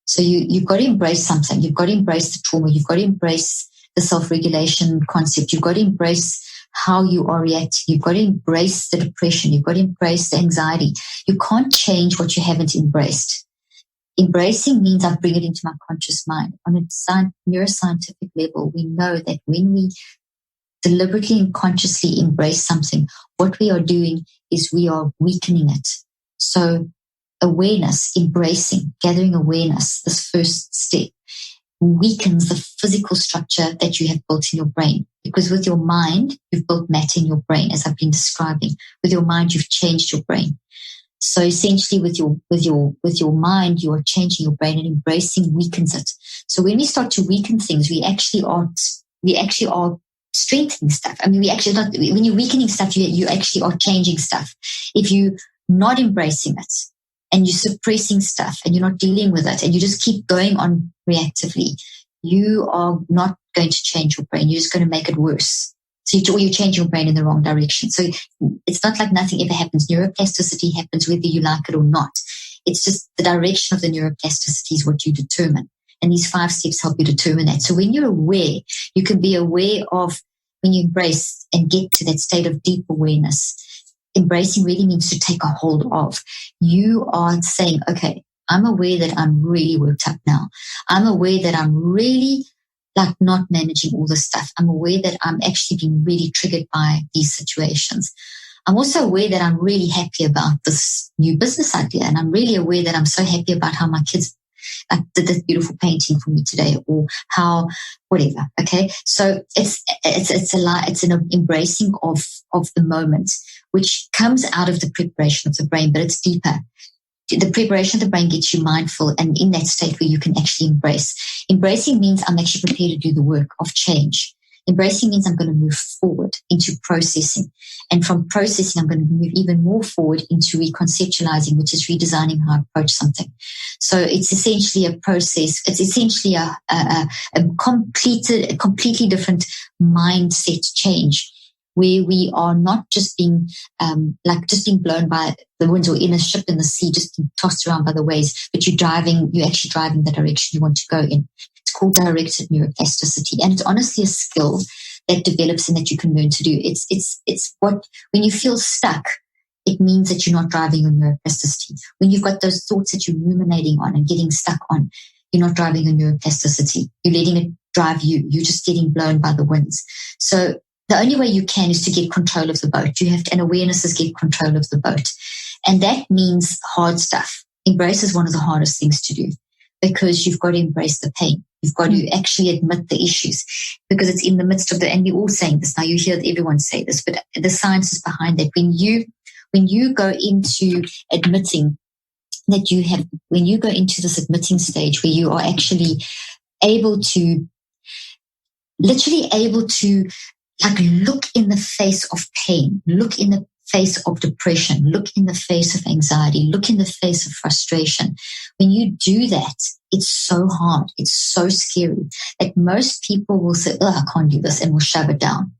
So you've got to embrace something. You've got to embrace the trauma. You've got to embrace the self-regulation concept. You've got to embrace how you are reacting. You've got to embrace the depression. You've got to embrace the anxiety. You can't change what you haven't embraced. Embracing means I bring it into my conscious mind. On a neuroscientific level, we know that when we deliberately and consciously embrace something, what we are doing is we are weakening it. So awareness, embracing, gathering awareness, this first step, weakens the physical structure that you have built in your brain. Because with your mind, you've built matter in your brain, as I've been describing. With your mind, you've changed your brain. So essentially with your mind, you are changing your brain, and embracing weakens it. So when we start to weaken things, we actually are strengthening stuff. I mean, when you're weakening stuff, you actually are changing stuff. If you're not embracing it and you're suppressing stuff and you're not dealing with it and you just keep going on reactively, you are not going to change your brain. You're just going to make it worse. So you change your brain in the wrong direction. So it's not like nothing ever happens. Neuroplasticity happens whether you like it or not. It's just the direction of the neuroplasticity is what you determine. And these 5 steps help you determine that. So when you're aware, you can be aware of when you embrace and get to that state of deep awareness. Embracing really means to take a hold of. You are saying, okay, I'm aware that I'm really worked up now. I'm aware that I'm really not managing all this stuff. I'm aware that I'm actually being really triggered by these situations. I'm also aware that I'm really happy about this new business idea. And I'm really aware that I'm so happy about how my kids did this beautiful painting for me today, or how, whatever. Okay. So it's an embracing of the moment, which comes out of the preparation of the brain, but it's deeper. The preparation of the brain gets you mindful and in that state where you can actually embrace. Embracing means I'm actually prepared to do the work of change. Embracing means I'm going to move forward into processing. And from processing, I'm going to move even more forward into reconceptualizing, which is redesigning how I approach something. So it's essentially a process. It's essentially a completely different mindset change, where we are not just being blown by the winds or in a ship in the sea, just being tossed around by the waves, but you're actually driving the direction you want to go in. It's called directed neuroplasticity. And it's honestly a skill that develops and that you can learn to do. It's what, when you feel stuck, it means that you're not driving your neuroplasticity. When you've got those thoughts that you're ruminating on and getting stuck on, you're not driving your neuroplasticity. You're letting it drive you. You're just getting blown by the winds. So the only way you can is to get control of the boat. You have to, and awareness is get control of the boat. And that means hard stuff. Embrace is one of the hardest things to do, because you've got to embrace the pain. You've got to actually admit the issues, because it's in the midst of and we're all saying this now. You hear everyone say this, but the science is behind that. When you go into admitting that when you go into this admitting stage where you are actually literally able to look in the face of pain, look in the face of depression, look in the face of anxiety, look in the face of frustration. When you do that, it's so hard, it's so scary that most people will say, I can't do this, and will shove it down.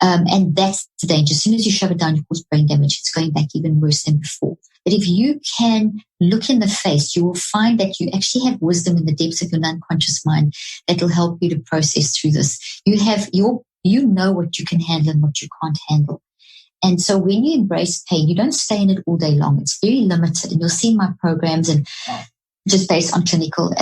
And that's the danger. As soon as you shove it down, you cause brain damage. It's going back even worse than before. But if you can look in the face, you will find that you actually have wisdom in the depths of your unconscious mind that will help you to process through this. You know what you can handle and what you can't handle. And so when you embrace pain, you don't stay in it all day long. It's very limited. And you'll see in my programs, and just based on clinical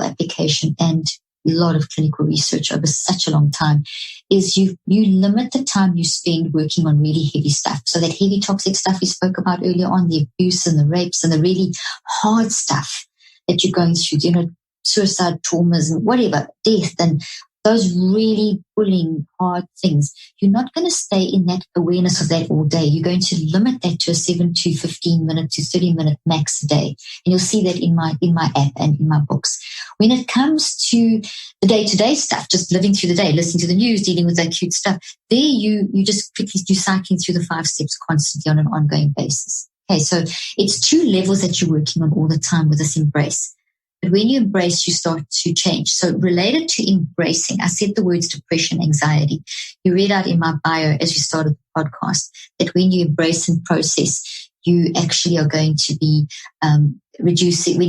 application and a lot of clinical research over such a long time, is you limit the time you spend working on really heavy stuff. So that heavy toxic stuff we spoke about earlier on, the abuse and the rapes and the really hard stuff that you're going through, suicide, traumas and whatever, death, and those really pulling hard things, you're not going to stay in that awareness of that all day. You're going to limit that to a 7 to 15 minute to 30 minute max a day. And you'll see that in my app and in my books. When it comes to the day-to-day stuff, just living through the day, listening to the news, dealing with acute stuff, there you just quickly do cycling through the 5 steps constantly on an ongoing basis. Okay, so it's 2 levels that you're working on all the time with this embrace. But when you embrace, you start to change. So related to embracing, I said the words depression, anxiety. You read out in my bio as we started the podcast that when you embrace and process, you actually are going to be reducing.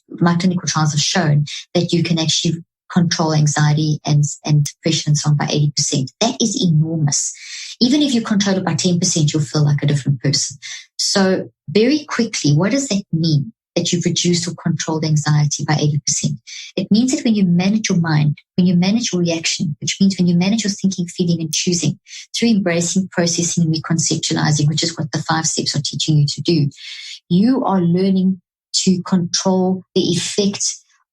My clinical trials have shown that you can actually control anxiety and depression and so on by 80%. That is enormous. Even if you control it by 10%, you'll feel like a different person. So very quickly, what does that mean? That you've reduced or controlled anxiety by 80%. It means that when you manage your mind, when you manage your reaction, which means when you manage your thinking, feeling, and choosing through embracing, processing, and reconceptualizing, which is what the 5 steps are teaching you to do, you are learning to control the effect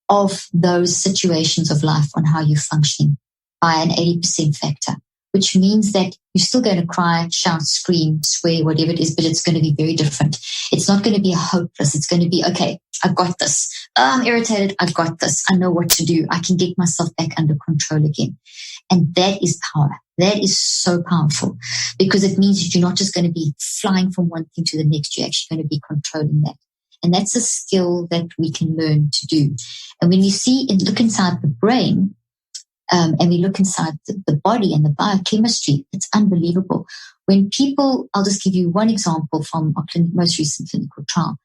of those situations of life on how you're functioning by an 80% factor, which means that you're still going to cry, shout, scream, swear, whatever it is, but it's going to be very different. It's not going to be hopeless. It's going to be, okay, I've got this. Oh, I'm irritated. I've got this. I know what to do. I can get myself back under control again. And that is power. That is so powerful because it means that you're not just going to be flying from one thing to the next. You're actually going to be controlling that. And that's a skill that we can learn to do. And when you see and look inside the brain, and we look inside the body and the biochemistry, it's unbelievable. When people, I'll just give you one example from our most recent clinical trial.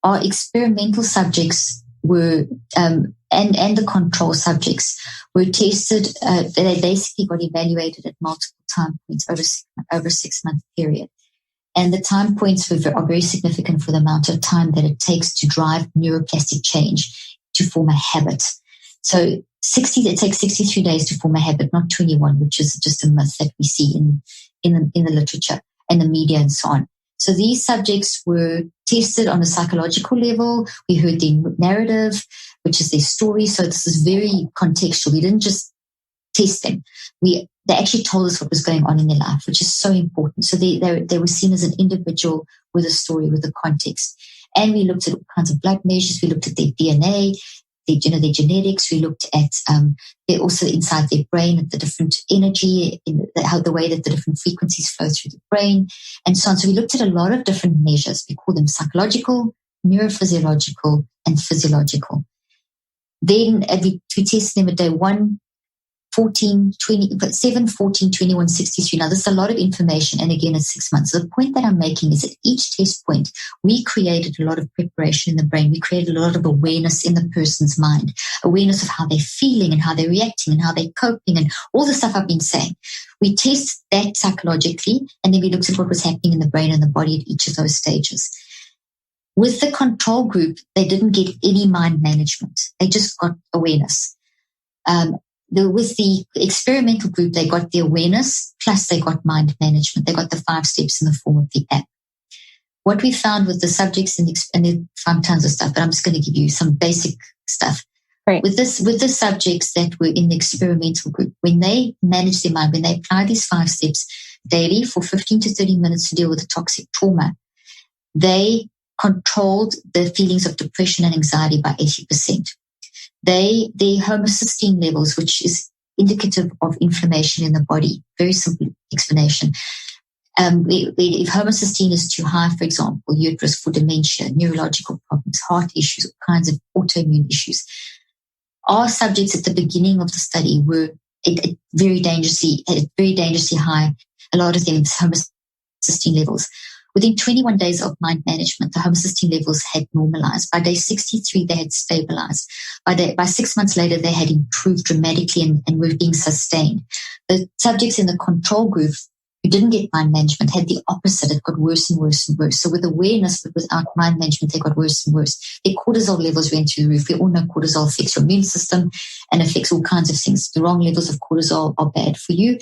Our experimental subjects were, and the control subjects were tested, they basically got evaluated at multiple time points over a 6-month period. And the time points are very significant for the amount of time that it takes to drive neuroplastic change to form a habit. So it takes 63 days to form a habit, not 21, which is just a myth that we see in the literature and the media and so on. So these subjects were tested on a psychological level. We heard their narrative, which is their story. So this is very contextual. We didn't just test them. They actually told us what was going on in their life, which is so important. So they were seen as an individual with a story, with a context. And we looked at all kinds of blood measures. We looked at their DNA, their genetics. We looked at they're also inside their brain at the different energy, how the way that the different frequencies flow through the brain, and so on. So we looked at a lot of different measures. We call them psychological, neurophysiological, and physiological. Then we tested them at day 1, 14, 20, 7, 14, 21, 63. Now, this is a lot of information, and again, it's 6 months. So the point that I'm making is at each test point, we created a lot of preparation in the brain. We created a lot of awareness in the person's mind, awareness of how they're feeling and how they're reacting and how they're coping and all the stuff I've been saying. We test that psychologically, and then we looked at what was happening in the brain and the body at each of those stages. With the control group, they didn't get any mind management. They just got awareness. With the experimental group, they got the awareness, plus they got mind management. They got the 5 steps in the form of the app. What we found with the subjects, and there are tons of stuff, but I'm just going to give you some basic stuff.
Right.
With the subjects that were in the experimental group, when they managed their mind, when they applied these 5 steps daily for 15 to 30 minutes to deal with the toxic trauma, they controlled the feelings of depression and anxiety by 80%. Their homocysteine levels, which is indicative of inflammation in the body, very simple explanation. If homocysteine is too high, for example, you're at risk for dementia, neurological problems, heart issues, all kinds of autoimmune issues. Our subjects at the beginning of the study were at very dangerously high, a lot of them homocysteine levels. Within 21 days of mind management, the homocysteine levels had normalized. By day 63, they had stabilized. By 6 months later, they had improved dramatically and were being sustained. The subjects in the control group who didn't get mind management had the opposite. It got worse and worse and worse. So with awareness, but without mind management, they got worse and worse. Their cortisol levels went through the roof. We all know cortisol affects your immune system and affects all kinds of things. The wrong levels of cortisol are bad for you,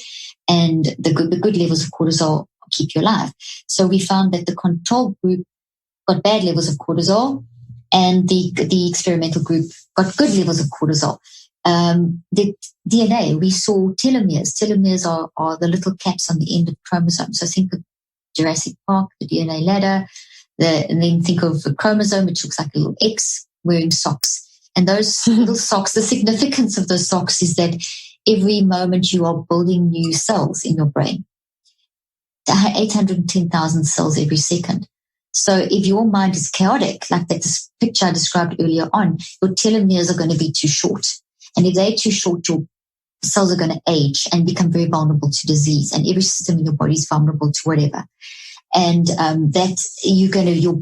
and the good levels of cortisol keep you alive. So we found that the control group got bad levels of cortisol and the experimental group got good levels of cortisol. The DNA, we saw telomeres. Telomeres are the little caps on the end of chromosomes. So think of Jurassic Park, the DNA ladder, and then think of a chromosome, which looks like a little X wearing socks. And those little socks, the significance of those socks is that every moment you are building new cells in your brain. 810,000 cells every second. So if your mind is chaotic, like that this picture I described earlier on, your telomeres are going to be too short. And if they're too short, your cells are going to age and become very vulnerable to disease. And every system in your body is vulnerable to whatever. And that you're going to, your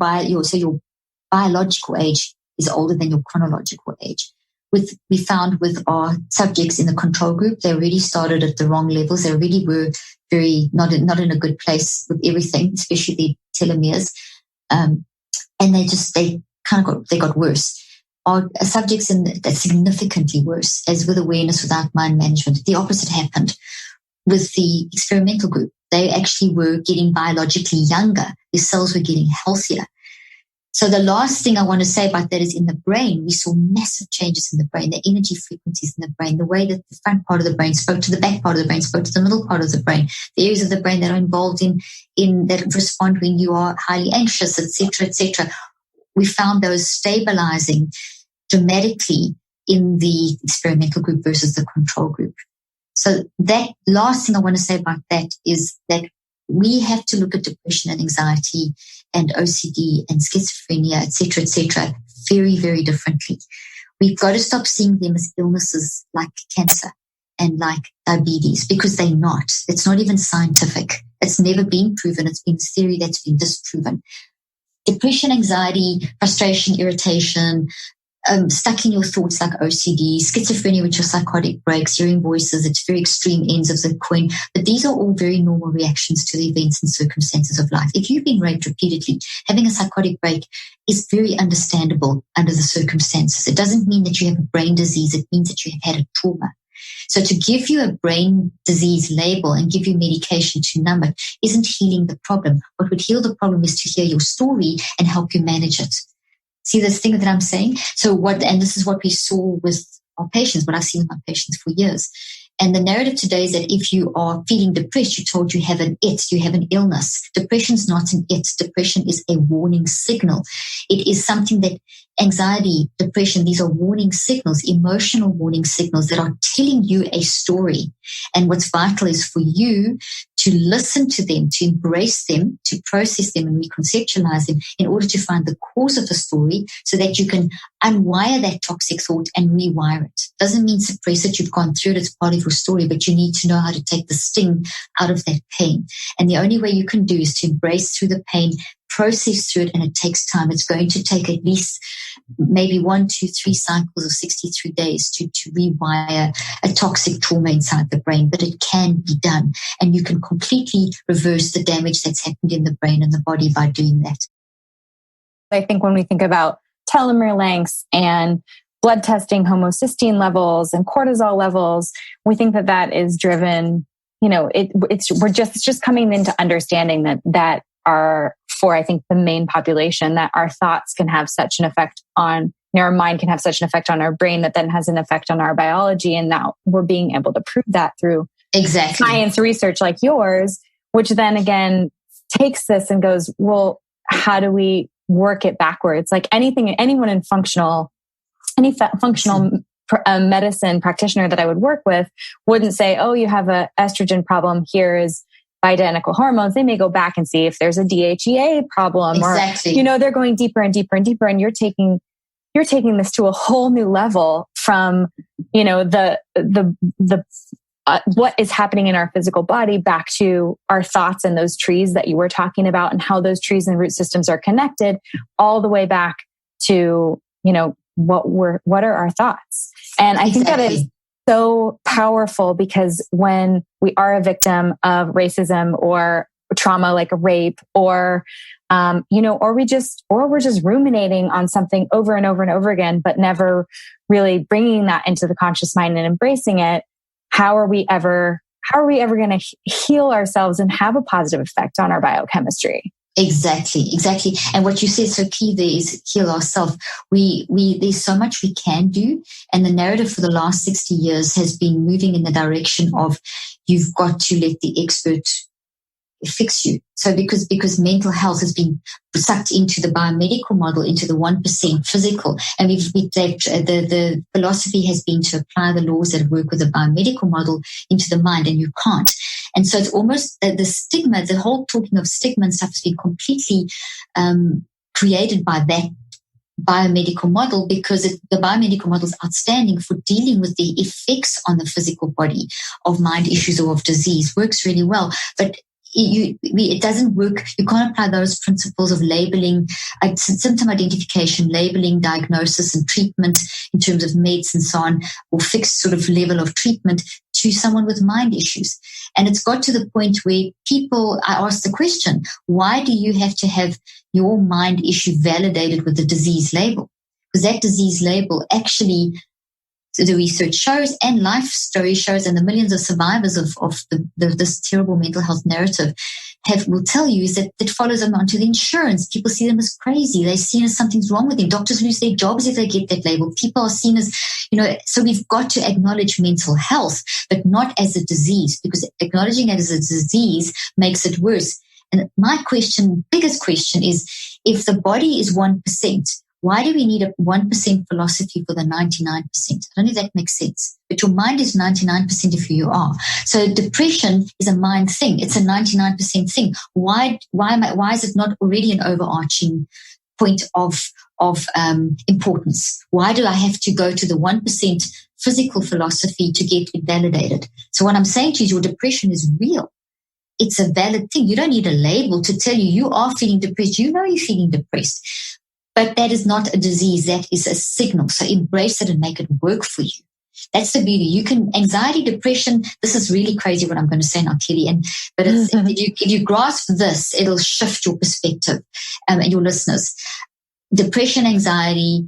biological age is older than your chronological age. We found with our subjects in the control group, they already started at the wrong levels. They already were very not in a good place with everything, especially the telomeres. And they got worse. Our subjects that's significantly worse, as with awareness without mind management. The opposite happened with the experimental group. They actually were getting biologically younger. Their cells were getting healthier. So the last thing I want to say about that is in the brain, we saw massive changes in the brain, the energy frequencies in the brain, the way that the front part of the brain spoke to the back part of the brain, spoke to the middle part of the brain, the areas of the brain that are involved in that respond when you are highly anxious, etc., etc. We found those stabilizing dramatically in the experimental group versus the control group. So that last thing I want to say about that is that we have to look at depression and anxiety and OCD and schizophrenia, etc., very, very differently. We've got to stop seeing them as illnesses like cancer and like diabetes, because they're not. It's not even scientific. It's never been proven. It's been theory that's been disproven. Depression, anxiety, frustration, irritation, stuck in your thoughts like OCD, schizophrenia, which are psychotic breaks, hearing voices, it's very extreme ends of the coin. But these are all very normal reactions to the events and circumstances of life. If you've been raped repeatedly, having a psychotic break is very understandable under the circumstances. It doesn't mean that you have a brain disease. It means that you have had a trauma. So to give you a brain disease label and give you medication to numb it isn't healing the problem. What would heal the problem is to hear your story and help you manage it. See this thing that I'm saying? And this is what we saw with our patients, what I've seen with my patients for years. And the narrative today is that if you are feeling depressed, you're told you have an it, you have an illness. Depression's not an it. Depression is a warning signal. It is something that anxiety, depression, these are warning signals, emotional warning signals that are telling you a story. And what's vital is for you to listen to them, to embrace them, to process them and reconceptualize them in order to find the cause of the story so that you can unwire that toxic thought and rewire it. Doesn't mean suppress it. You've gone through it. It's part of your story, but you need to know how to take the sting out of that pain. And the only way you can do is to embrace through the pain, process through it, and it takes time. It's going to take at least maybe 1, 2, 3 cycles of 63 days to rewire a toxic trauma inside the brain, but it can be done. And you can completely reverse the damage that's happened in the brain and the body by doing that.
I think when we think about telomere lengths and blood testing homocysteine levels and cortisol levels, we think that is driven, it's just coming into understanding that are for, I think, the main population, that our thoughts can have such an effect on our mind, can have such an effect on our brain that then has an effect on our biology. And now we're being able to prove that through science research like yours, which then again takes this and goes, well, how do we work it backwards? Like anyone in functional medicine practitioner that I would work with wouldn't say, oh, you have an estrogen problem. Here is bioidentical hormones. They may go back and see if there's a DHEA problem, or they're going deeper and deeper and deeper, and you're taking this to a whole new level from the what is happening in our physical body back to our thoughts and those trees that you were talking about, and how those trees and root systems are connected all the way back to what are our thoughts. And I think that is so powerful, because when we are a victim of racism or trauma like a rape, or we're just ruminating on something over and over and over again, but never really bringing that into the conscious mind and embracing it, how are we ever going to heal ourselves and have a positive effect on our biochemistry?
Exactly. And what you said so key there is heal ourselves. There's so much we can do. And the narrative for the last 60 years has been moving in the direction of you've got to let the expert fix you. So because mental health has been sucked into the biomedical model, into the 1% physical, and the philosophy has been to apply the laws that work with the biomedical model into the mind, and you can't. And so it's almost the stigma, the whole talking of stigma and stuff has been completely created by that biomedical model, because the biomedical model is outstanding for dealing with the effects on the physical body of mind issues or of disease. Works really well, but it doesn't work. You can't apply those principles of labeling, symptom identification, labeling, diagnosis, and treatment in terms of meds and so on, or fixed sort of level of treatment to someone with mind issues. And it's got to the point where I ask the question, why do you have to have your mind issue validated with the disease label? Because that disease label actually, the research shows, and life story shows, and the millions of survivors of this terrible mental health narrative will tell you, is that it follows them onto the insurance. People see them as crazy. They're seen as something's wrong with them. Doctors lose their jobs if they get that label. People are seen as, so we've got to acknowledge mental health, but not as a disease, because acknowledging it as a disease makes it worse. And my biggest question is, if the body is 1%, why do we need a 1% philosophy for the 99%? I don't know if that makes sense. But your mind is 99% of who you are. So depression is a mind thing. It's a 99% thing. Why is it not already an overarching point of importance? Why do I have to go to the 1% physical philosophy to get it validated? So what I'm saying to you is, your depression is real. It's a valid thing. You don't need a label to tell you are feeling depressed. You know you're feeling depressed. But that is not a disease. That is a signal. So embrace it and make it work for you. That's the beauty. Anxiety, depression, this is really crazy what I'm going to say now, Kelly. But if you grasp this, it'll shift your perspective and your listeners. Depression, anxiety,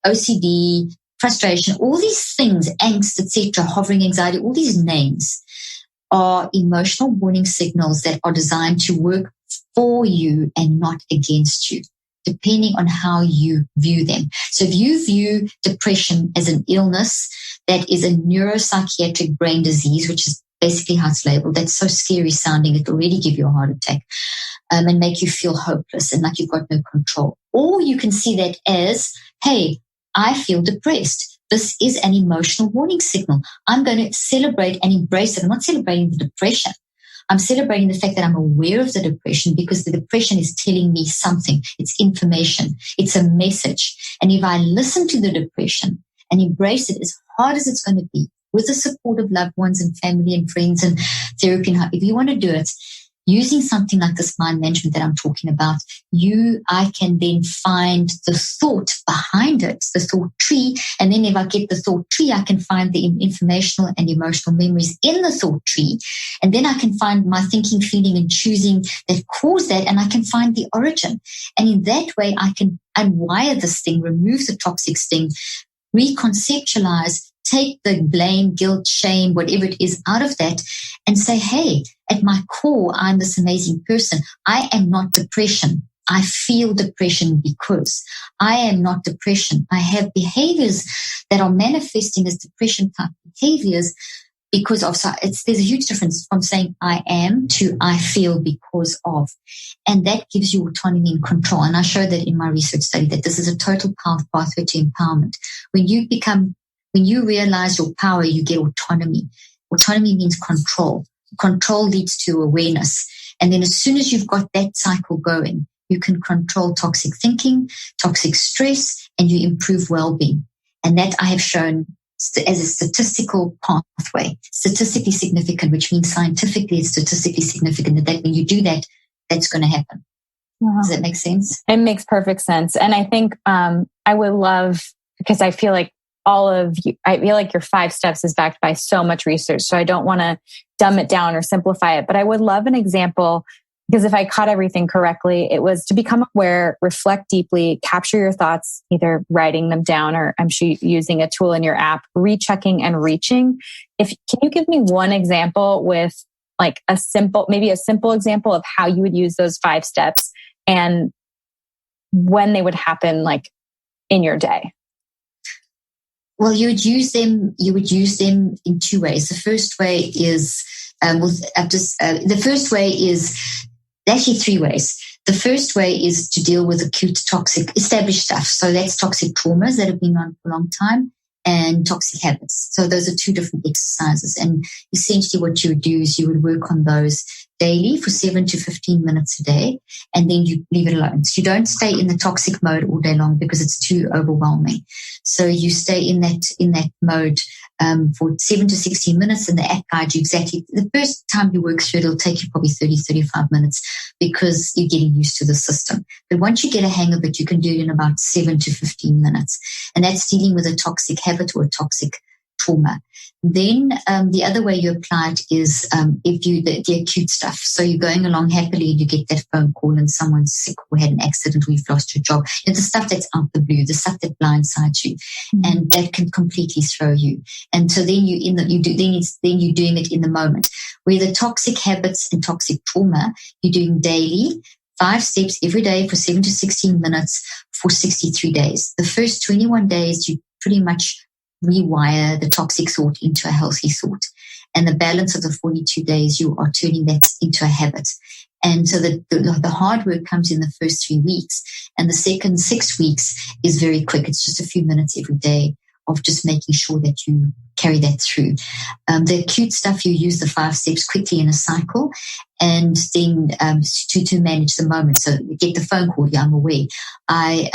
OCD, frustration, all these things, angst, etc., hovering anxiety, all these names are emotional warning signals that are designed to work for you and not against you, depending on how you view them. So if you view depression as an illness that is a neuropsychiatric brain disease, which is basically how it's labeled, that's so scary sounding, it'll really give you a heart attack and make you feel hopeless and like you've got no control. Or you can see that as, hey, I feel depressed. This is an emotional warning signal. I'm going to celebrate and embrace it. I'm not celebrating the depression. I'm celebrating the fact that I'm aware of the depression, because the depression is telling me something. It's information. It's a message. And if I listen to the depression and embrace it, as hard as it's going to be, with the support of loved ones and family and friends and therapy, if you want to do it, using something like this mind management that I'm talking about, I can then find the thought behind it, the thought tree. And then if I get the thought tree, I can find the informational and emotional memories in the thought tree. And then I can find my thinking, feeling, and choosing that cause that, and I can find the origin. And in that way, I can unwire this thing, remove the toxic sting, reconceptualize, take the blame, guilt, shame, whatever it is out of that, and say, hey, at my core, I'm this amazing person. I am not depression. I feel depression because I am not depression. I have behaviors that are manifesting as depression type behaviors because of. So there's a huge difference from saying I am to I feel because of. And that gives you autonomy and control. And I show that in my research study, that this is a total pathway to empowerment. When you realize your power, you get autonomy. Autonomy means control. Control leads to awareness. And then as soon as you've got that cycle going, you can control toxic thinking, toxic stress, and you improve well-being. And that I have shown as a statistical pathway, statistically significant, which means scientifically it's statistically significant, that when you do that, that's going to happen. Wow. Does that make sense?
It makes perfect sense. And I think I would love, because I feel like I feel like your 5 steps is backed by so much research. So I don't want to dumb it down or simplify it, but I would love an example, because if I caught everything correctly, it was to become aware, reflect deeply, capture your thoughts, either writing them down or I'm sure using a tool in your app, rechecking and reaching. Can you give me one example with like maybe a simple example of how you would use those 5 steps and when they would happen like in your day?
Well, you would use them in 2 ways. The first way is actually 3 ways. The first way is to deal with acute toxic established stuff. So that's toxic traumas that have been on for a long time and toxic habits. So those are 2 different exercises. And essentially what you would do is you would work on those daily for 7 to 15 minutes a day, and then you leave it alone. So you don't stay in the toxic mode all day long because it's too overwhelming. So you stay in that mode for 7 to 16 minutes, and the app guides you exactly. The first time you work through it, it'll take you probably 30, 35 minutes because you're getting used to the system. But once you get a hang of it, you can do it in about 7 to 15 minutes. And that's dealing with a toxic habit or a toxic trauma. Then the other way you apply it is if you the acute stuff. So you're going along happily and you get that phone call and someone's sick or had an accident or you've lost your job. It's the stuff that's out the blue, the stuff that blindsides you, and that can completely throw you. And so then you're doing it in the moment. Where the toxic habits and toxic trauma, you're doing daily 5 steps every day for 7 to 16 minutes for 63 days. The first 21 days you pretty much rewire the toxic thought into a healthy thought. And the balance of the 42 days, you are turning that into a habit. And so the hard work comes in the first 3 weeks. And the second 6 weeks is very quick. It's just a few minutes every day of just making sure that you carry that through. The acute stuff, you use the 5 steps quickly in a cycle, and then to manage the moment. So you get the phone call, yeah, I'm aware. I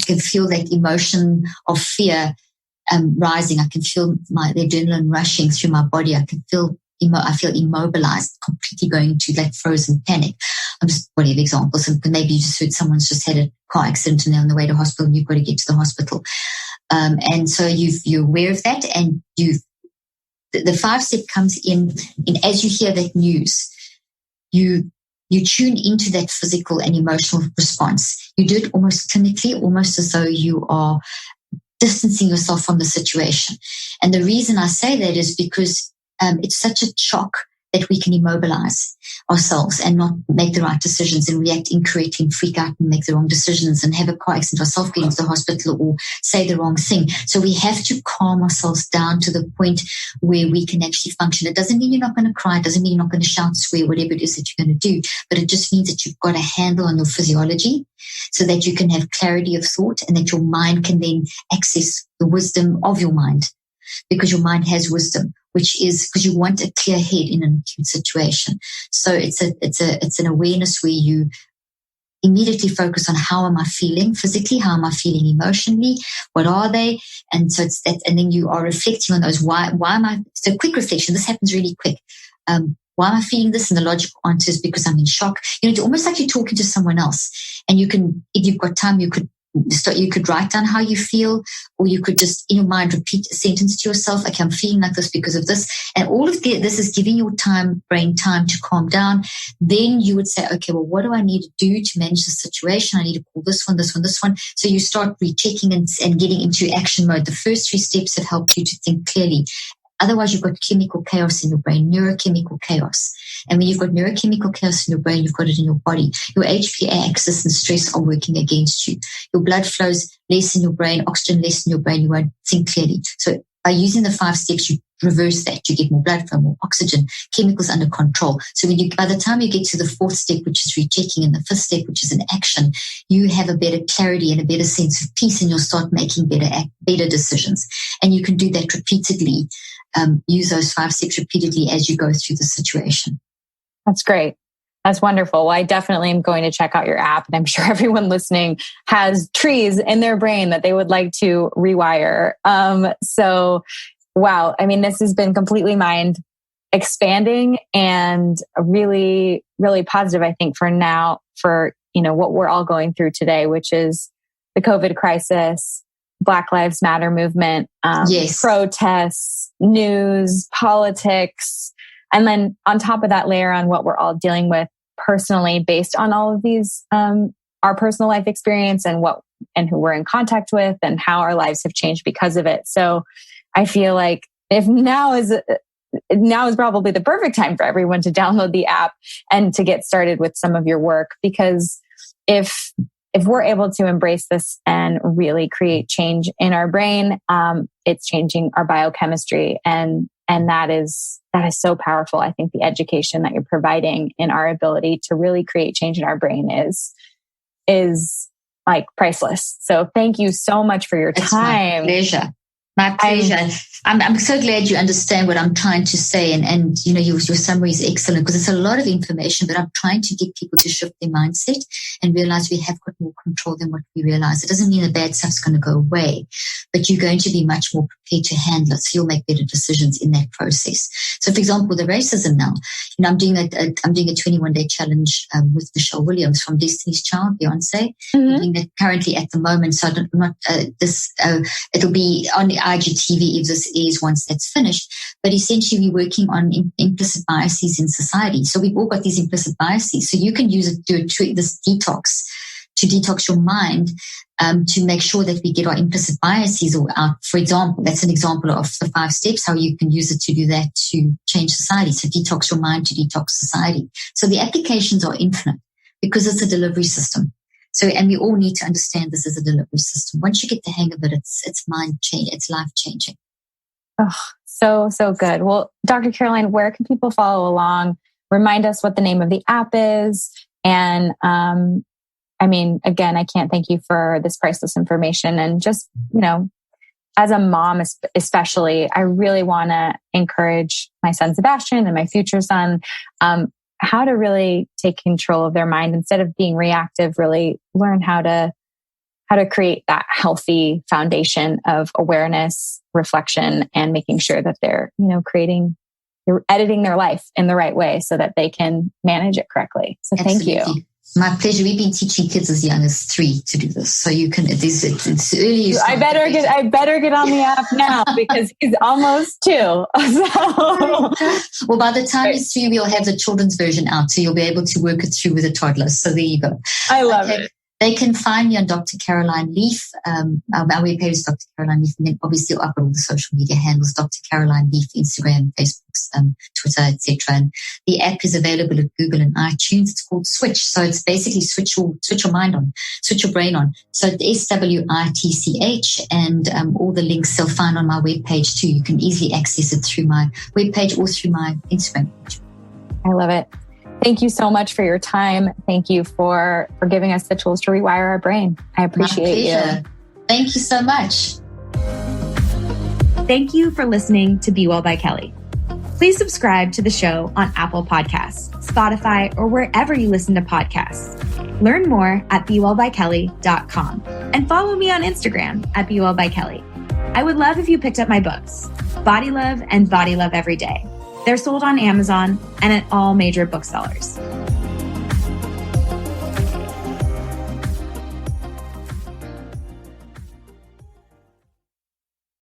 can feel that emotion of fear rising. I can feel the adrenaline rushing through my body. I feel immobilized, completely going into that frozen panic. I'm just whatever examples. And maybe you just heard someone's just had a car accident and they're on the way to hospital and you've got to get to the hospital. And so you're aware of that, and the 5 step comes in as you hear that news, you tune into that physical and emotional response. You do it almost clinically, almost as though you are distancing yourself from the situation. And the reason I say that is because it's such a shock that we can immobilize ourselves and not make the right decisions and react incorrectly and freak out and make the wrong decisions and have a car accident ourselves, get into the hospital or say the wrong thing. So we have to calm ourselves down to the point where we can actually function. It doesn't mean you're not going to cry. It doesn't mean you're not going to shout, swear, whatever it is that you're going to do. But it just means that you've got a handle on your physiology so that you can have clarity of thought and that your mind can then access the wisdom of your mind, because your mind has wisdom, which is because you want a clear head in an acute situation. So it's an awareness where you immediately focus on how am I feeling physically, how am I feeling emotionally, what are they, and so it's that, and then you are reflecting on those. Why am I? So quick reflection. This happens really quick. Why am I feeling this? And the logical answer is because I'm in shock. It's almost like you're talking to someone else, and you can, if you've got time, you could write down how you feel, or you could just in your mind repeat a sentence to yourself. Okay, I'm feeling like this because of this. And all of this is giving your brain time to calm down. Then you would say, okay, well, what do I need to do to manage the situation? I need to call this one, this one, this one. So you start rechecking and getting into action mode. The first 3 steps have helped you to think clearly. Otherwise, you've got chemical chaos in your brain, neurochemical chaos. And when you've got neurochemical chaos in your brain, you've got it in your body. Your HPA axis and stress are working against you. Your blood flows less in your brain, oxygen less in your brain. You won't think clearly. So by using the 5 steps, you reverse that. You get more blood flow, more oxygen, chemicals under control. So by the time you get to the 4th step, which is rechecking, and the 5th step, which is an action, you have a better clarity and a better sense of peace, and you'll start making better decisions. And you can do that repeatedly. Use those 5 steps repeatedly as you go through the situation.
That's great. That's wonderful. Well, I definitely am going to check out your app, and I'm sure everyone listening has trees in their brain that they would like to rewire. So, wow. I mean, this has been completely mind expanding and really, really positive, I think, for now, for, what we're all going through today, which is the COVID crisis, Black Lives Matter movement,
yes,
protests, news, politics, and then on top of that, layer on what we're all dealing with personally based on all of these, our personal life experience and who we're in contact with and how our lives have changed because of it. So I feel like if now is now is probably the perfect time for everyone to download the app and to get started with some of your work. Because if we're able to embrace this and really create change in our brain, it's changing our biochemistry. And that is so powerful. I think the education that you're providing in our ability to really create change in our brain is like priceless. So thank you so much for your time.
My pleasure. My pleasure. I'm so glad you understand what I'm trying to say. And you know, your summary is excellent because it's a lot of information, but I'm trying to get people to shift their mindset and realize we have got more control than what we realize. It doesn't mean the bad stuff's going to go away, but you're going to be much more prepared to handle it. So you'll make better decisions in that process. So for example, the racism now, you know, I'm doing a 21-day challenge with Michelle Williams from Destiny's Child, Beyonce. I'm doing that currently at the moment. So it'll be on the IGTV if this is once that's finished. But essentially, we're working on implicit biases in society. So we've all got these implicit biases. So you can use it to do this detox, to detox your mind, to make sure that we get our implicit biases out. For example, that's an example of the 5 steps, how you can use it to do that to change society. So detox your mind to detox society. So the applications are infinite because it's a delivery system. So, and we all need to understand this as a delivery system. Once you get the hang of it, it's mind change, it's life changing.
Oh, so good. Well, Dr. Caroline, where can people follow along? Remind us what the name of the app is. And, I mean, again, I can't thank you for this priceless information. And just, you know, as a mom, especially, I really want to encourage my son, Sebastian, and my future son, how to really take control of their mind instead of being reactive, really learn how to create that healthy foundation of awareness, reflection, and making sure that they're, you know, they're editing their life in the right way so that they can manage it correctly. So
Absolutely.
Thank you.
My pleasure. We've been teaching kids as young as 3 to do this. So you can, it's early.
I better get on the app now because he's almost 2. So.
Well, by the time he's 3, we'll have the children's version out. So you'll be able to work it through with a toddler. So there you go.
I love it.
They can find me on Dr. Caroline Leaf. Our webpage is Dr. Caroline Leaf. And then obviously I've got all the social media handles, Dr. Caroline Leaf, Instagram, Facebook, Twitter, etc. And the app is available at Google and iTunes. It's called Switch. So it's basically switch your mind on, switch your brain on. So it's SWITCH, and all the links they'll find on my webpage too. You can easily access it through my webpage or through my Instagram page.
I love it. Thank you so much for your time. Thank you for giving us the tools to rewire our brain. I appreciate you.
Thank you so much.
Thank you for listening to Be Well by Kelly. Please subscribe to the show on Apple Podcasts, Spotify, or wherever you listen to podcasts. Learn more at bewellbykelly.com and follow me on Instagram at bewellbykelly. I would love if you picked up my books, Body Love and Body Love Every Day. They're sold on Amazon and at all major booksellers.